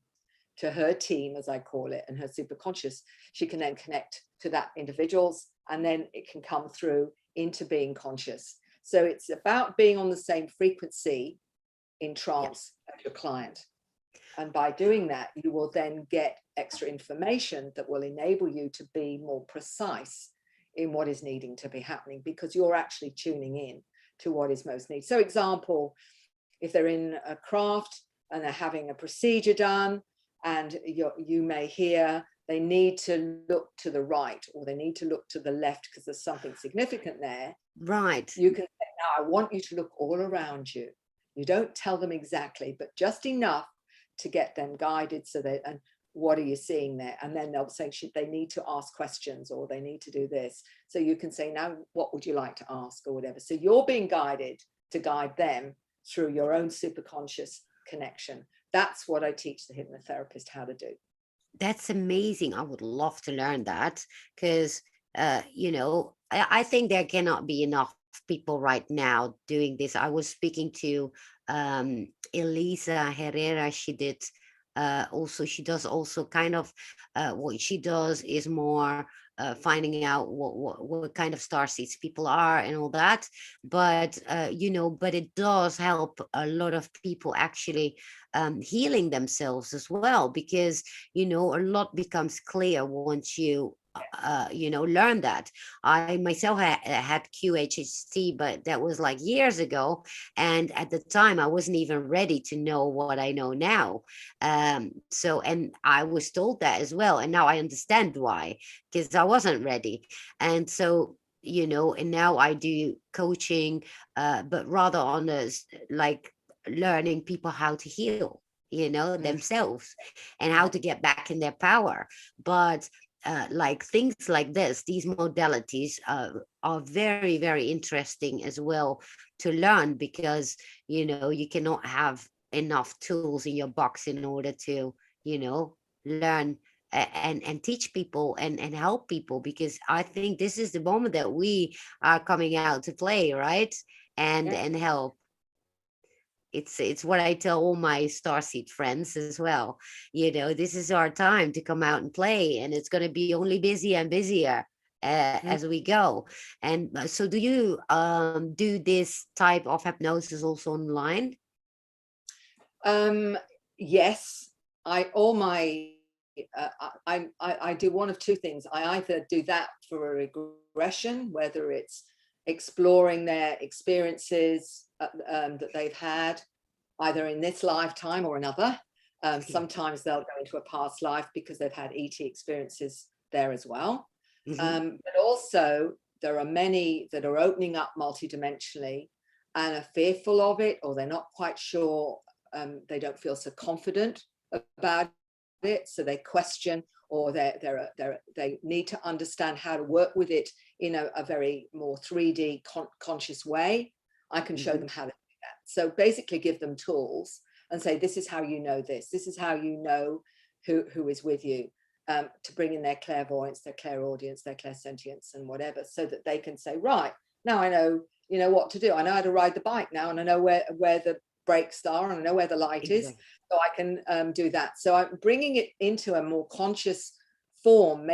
to her team, as I call it, and her superconscious, she can then connect to that individual's, and then it can come through into being conscious. So it's about being on the same frequency in trance as your client. And by doing that, you will then get extra information that will enable you to be more precise in what is needing to be happening, because you're actually tuning in to what is most needed. So example, if they're in a craft and they're having a procedure done, and you may hear they need to look to the right or they need to look to the left because there's something significant there. Right. You can say, now I want you to look all around you. You don't tell them exactly, but just enough to get them guided. So that, and what are you seeing there? And then they'll say they need to ask questions or they need to do this. So you can say, now what would you like to ask or whatever. So you're being guided to guide them through your own superconscious connection. That's what I teach the hypnotherapist how to do. That's amazing. I would love to learn that because, I think there cannot be enough people right now doing this. I was speaking to Elisa Herrera. She does also kind of what she does is more finding out what kind of starseeds people are and all that. But but it does help a lot of people actually healing themselves as well, because a lot becomes clear once you learn that. I myself had QHHT, but that was like years ago, and at the time I wasn't even ready to know what I know now. And I was told that as well, and now I understand why, because I wasn't ready. And so and now I do coaching, but rather on like learning people how to heal themselves and how to get back in their power. But like things like this, these modalities are very, very interesting as well to learn, because you cannot have enough tools in your box in order to learn and teach people and help people, because I think this is the moment that we are coming out to play, right? And help. It's what I tell all my starseed friends as well. This is our time to come out and play, and it's going to be only busier and busier as we go. And so do you do this type of hypnosis also online? Yes, I do one of two things. I either do that for a regression, whether it's exploring their experiences that they've had either in this lifetime or another. Sometimes they'll go into a past life because they've had ET experiences there as well. But also there are many that are opening up multidimensionally and are fearful of it, or they're not quite sure. They don't feel so confident about it, so they question, or they need to understand how to work with it in a very more 3D conscious way. I can show them how to do that. So basically give them tools and say, this is how you know this. This is how you know who is with you. to bring in their clairvoyance, their clairaudience, their clairsentience, and whatever, so that they can say, right, now I know, what to do. I know how to ride the bike now, and I know where the brakes are, and I know where the light is, so I can do that. So I'm bringing it into a more conscious form,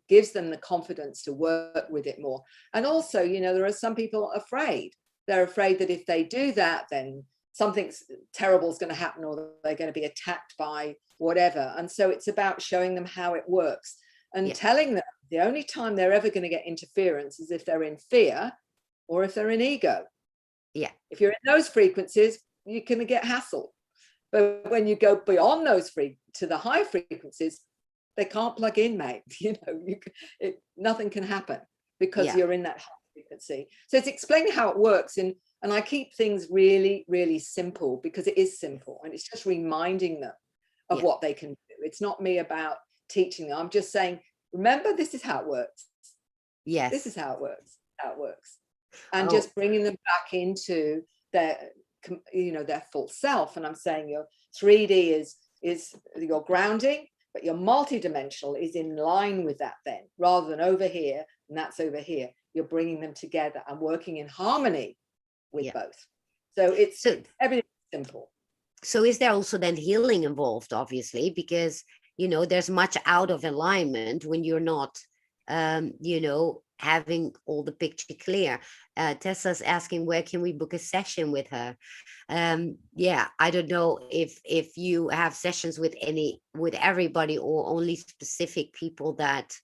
gives them the confidence to work with it more. And also, there are some people afraid. They're afraid that if they do that, then something terrible is going to happen, or they're going to be attacked by whatever. And so it's about showing them how it works and telling them the only time they're ever going to get interference is if they're in fear or if they're in ego. Yeah. If you're in those frequencies, you're going to get hassled. But when you go beyond those to the high frequencies, they can't plug in, mate. Nothing can happen because you're in that high frequency. So it's explaining how it works. And I keep things really, really simple, because it is simple, and it's just reminding them of what they can do. It's not me about teaching them. I'm just saying, remember, this is how it works. Yes. This is how it works. And just bringing them back into their full self. And I'm saying your 3D is your grounding, but your multidimensional is in line with that then, rather than over here and that's over here. You're bringing them together and working in harmony with both. So it's everything's simple. So is there also then healing involved, obviously, because, there's much out of alignment when you're not, having all the picture clear. Tessa's asking, where can we book a session with her? I don't know if you have sessions with everybody, or only specific people that,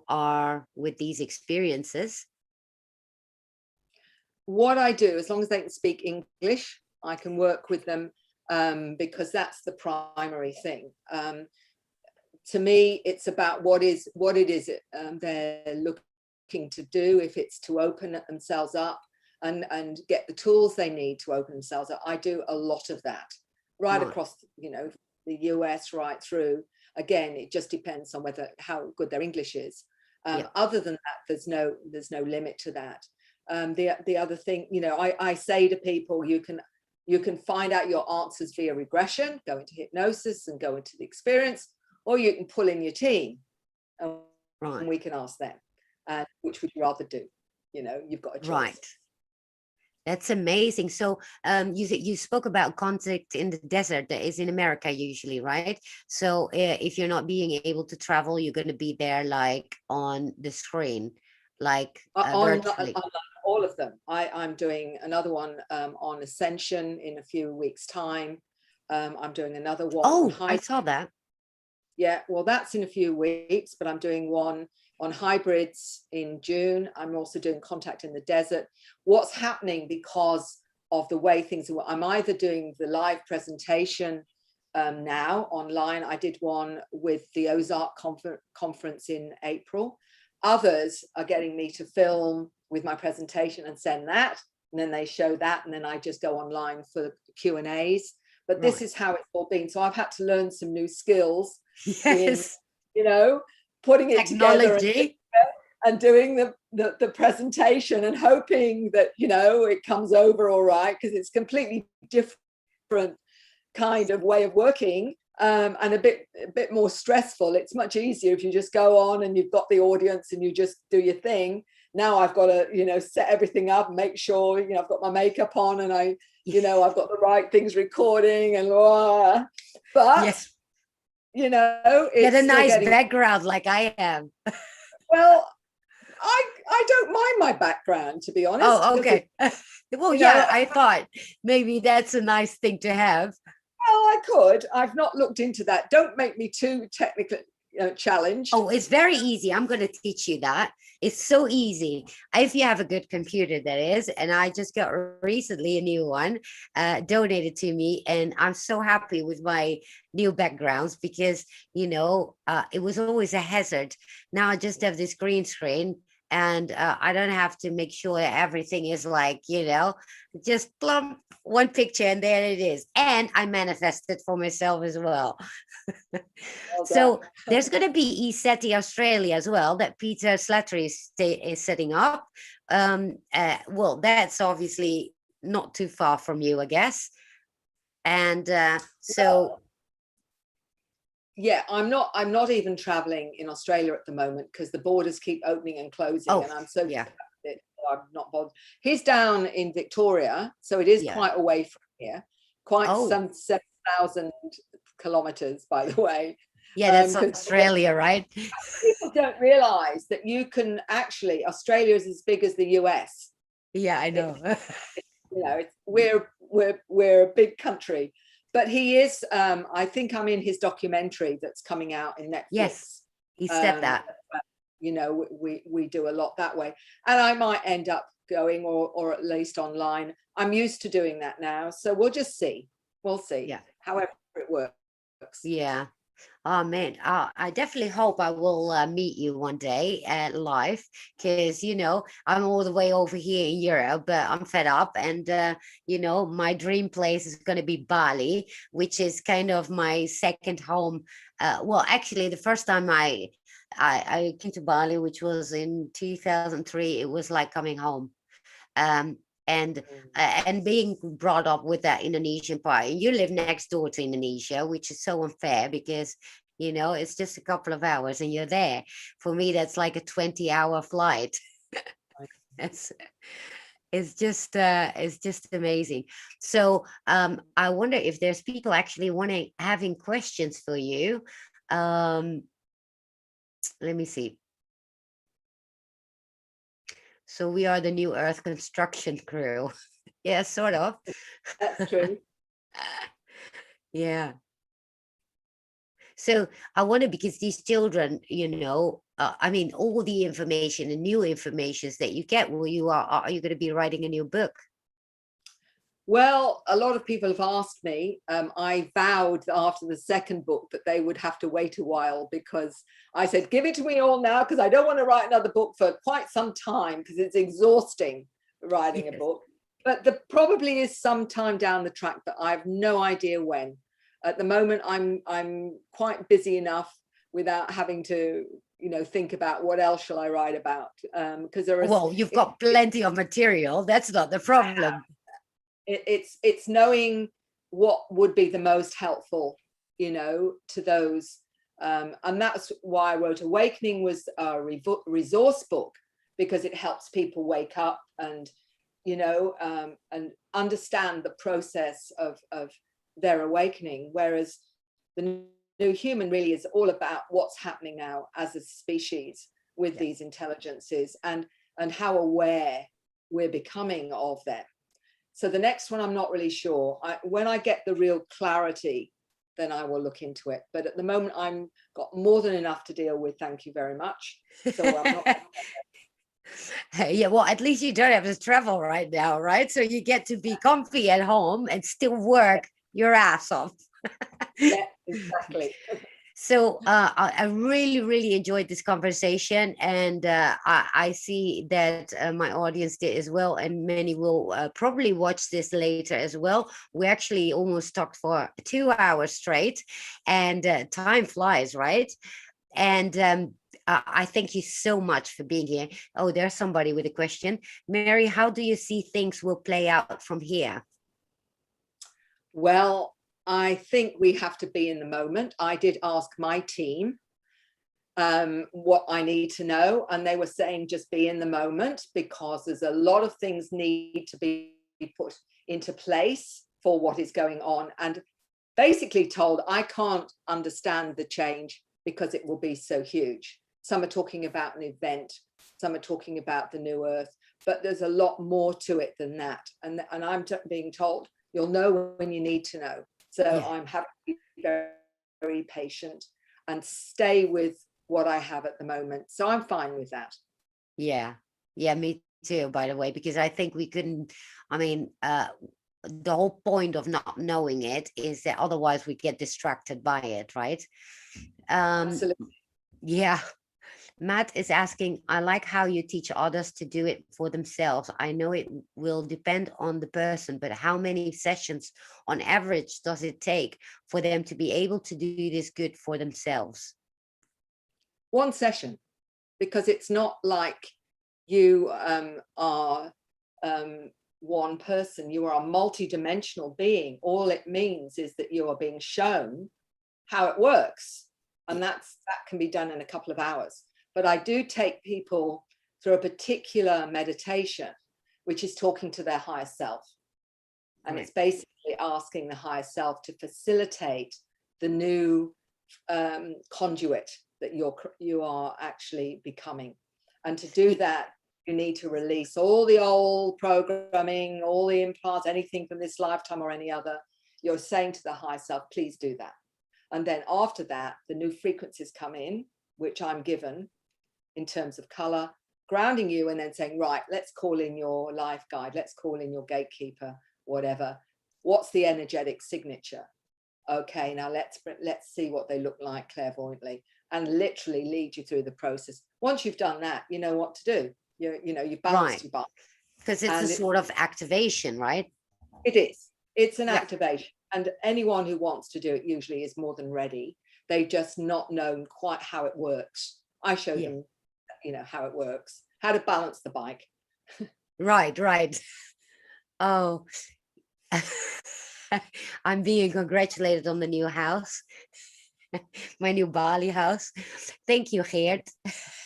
are with these experiences. What I do, as long as they can speak English, I can work with them, because that's the primary thing. To me, it's about what it is they're looking to do. If it's to open themselves up and get the tools they need to open themselves up, I do a lot of that right across, the US, right through. Again, it just depends on how good their English is. Other than that, there's no limit to that. The other thing, I say to people, you can find out your answers via regression, go into hypnosis and go into the experience, or you can pull in your team and we can ask them, which would you rather do? You've got a choice. Right. That's amazing. So you spoke about contact in the desert. That is in America usually, right? So if you're not being able to travel, you're going to be there like on the screen, like virtually. On all of them. I'm doing another one on Ascension in a few weeks' time. I'm doing another one. Oh, I saw that. Yeah, well, that's in a few weeks, but I'm doing one on hybrids in June. I'm also doing contact in the desert. What's happening because of the way things are, I'm either doing the live presentation now online. I did one with the Ozark conference in April. Others are getting me to film with my presentation and send that, and then they show that, and then I just go online for Q&As. But this is how it's all been. So I've had to learn some new skills in, putting it together and doing the presentation and hoping that, it comes over all right, because it's completely different kind of way of working, and a bit more stressful. It's much easier if you just go on and you've got the audience and you just do your thing. Now I've got to, set everything up and make sure, I've got my makeup on and I've got the right things recording and but yes. It's get a nice background like I am. Well, I don't mind my background, to be honest. Oh, okay. Well, I thought maybe that's a nice thing to have. Well, I could. I've not looked into that. Don't make me too technically challenged. Oh, it's very easy. I'm going to teach you that. It's so easy. If you have a good computer, that is. And I just got recently a new one donated to me. And I'm so happy with my new backgrounds because, it was always a hazard. Now I just have this green screen. And I don't have to make sure everything is like, just plump one picture and there it is. And I manifested for myself as well. So there's going to be ESETI Australia as well that Peter Slattery is setting up. Well, that's obviously not too far from you, I guess. And so Yeah, I'm not even traveling in Australia at the moment because the borders keep opening and closing, Oh, and I'm so yeah, sick of it, so I'm not bothered. He's down in Victoria, so it is yeah. quite away from here, quite Oh, some 7,000 kilometers, by the way. yeah, that's Because Australia, right? people don't realize that you can actually, Australia is as big as the US. Yeah, I It, know. you know, we're a big country. But he is, I think I'm in his documentary that's coming out in Yes, Netflix. he said that. You know, we do a lot that way, and I might end up going, or at least online. I'm used to doing that now, so we'll just see. We'll see. Yeah, However it works. yeah. Oh man, I definitely hope I will meet you one day at live, because I'm all the way over here in Europe, but I'm fed up, and my dream place is going to be Bali, which is kind of my second home. Well, actually, the first time I came to Bali, which was in 2003, it was like coming home. Um, and being brought up with that Indonesian part, and you live next door to Indonesia, which is so unfair because it's just a couple of hours and you're there. For me, that's like a 20-hour flight. it's it's just amazing. So I wonder if there's people actually having questions for you. Let me see. So we are the new Earth construction crew. Yeah, sort of. That's true. Yeah. So I wonder, because these children, I mean, all the information and new informations that you get, are you going to be writing a new book? Well, a lot of people have asked me. I vowed after the second book that they would have to wait a while, because I said, give it to me all now, because I don't want to write another book for quite some time, because it's exhausting writing a book. But there probably is some time down the track, but I have no idea when. At the moment, I'm quite busy enough without having to, think about what else shall I write about, because there is. Well, you've got plenty of material. That's not the problem. It's knowing what would be the most helpful, to those. And that's why I wrote Awakening was a resource book, because it helps people wake up and, and understand the process of their awakening. Whereas the New Human really is all about what's happening now as a species with these intelligences, and how aware we're becoming of them. So the next one, I'm not really sure. When I get the real clarity, then I will look into it. But at the moment, I'm got more than enough to deal with. Thank you very much. So I'm not. Yeah, well, at least you don't have to travel right now, right? So you get to be comfy at home and still work your ass off. Yeah, exactly. So I really, really enjoyed this conversation, and I see that my audience did as well, and many will probably watch this later as well. We actually almost talked for 2 hours straight, and time flies, right? And I thank you so much for being here. Oh, there's somebody with a question. Mary, how do you see things will play out from here? Well, I think we have to be in the moment. I did ask my team what I need to know, and they were saying just be in the moment, because there's a lot of things need to be put into place for what is going on, and basically told I can't understand the change because it will be so huge. Some are talking about an event, some are talking about the new earth, but there's a lot more to it than that, and I'm being told you'll know when you need to know. So I'm happy to be very, very patient and stay with what I have at the moment. So I'm fine with that. Yeah, me too, by the way, because I think we couldn't, I mean, the whole point of not knowing it is that otherwise we get distracted by it, right? Absolutely. Yeah. Matt is asking, I like how you teach others to do it for themselves. I know it will depend on the person, but how many sessions on average does it take for them to be able to do this good for themselves? One session, because it's not like you are one person. You are a multi-dimensional being. All it means is that you are being shown how it works. And that can be done in a couple of hours. But I do take people through a particular meditation, which is talking to their higher self. And it's basically asking the higher self to facilitate the new conduit that you are actually becoming. And to do that, you need to release all the old programming, all the implants, anything from this lifetime or any other. You're saying to the higher self, please do that. And then after that, the new frequencies come in, which I'm given in terms of color, grounding you, and then saying, right, let's call in your life guide, let's call in your gatekeeper, whatever. What's the energetic signature? Okay, now let's see what they look like clairvoyantly, and literally lead you through the process. Once you've done that, you know what to do. You've balanced your bike. Because it's a sort of activation, right? It is. It's an activation. And anyone who wants to do it usually is more than ready. They've just not known quite how it works. I show them, how it works, how to balance the bike. Right. Oh, I'm being congratulated on the new house, my new Bali house. Thank you, Geert.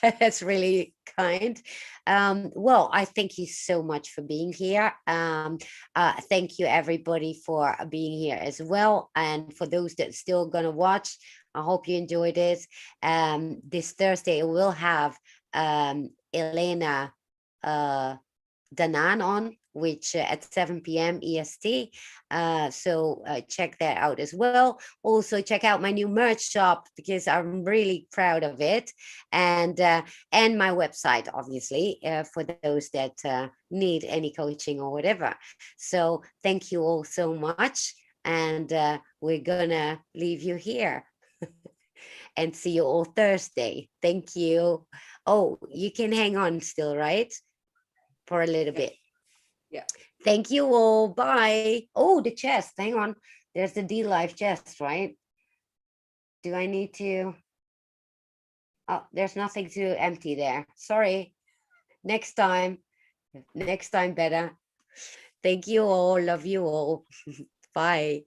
That's really kind. Well, I thank you so much for being here. Thank you, everybody, for being here as well. And for those that still gonna watch, I hope you enjoyed it. This Thursday, we'll have Elena Danan on, which at 7 p.m. EST. So check that out as well. Also check out my new merch shop, because I'm really proud of it, and my website, obviously, for those that need any coaching or whatever. So thank you all so much, and we're gonna leave you here and see you all Thursday. Thank you. Oh, you can hang on still, right? For a little bit. Yeah. Thank you all. Bye. Oh, the chest. Hang on. There's the D Life chest, right? Do I need to? Oh, there's nothing to empty there. Sorry. Next time. Next time better. Thank you all. Love you all. Bye.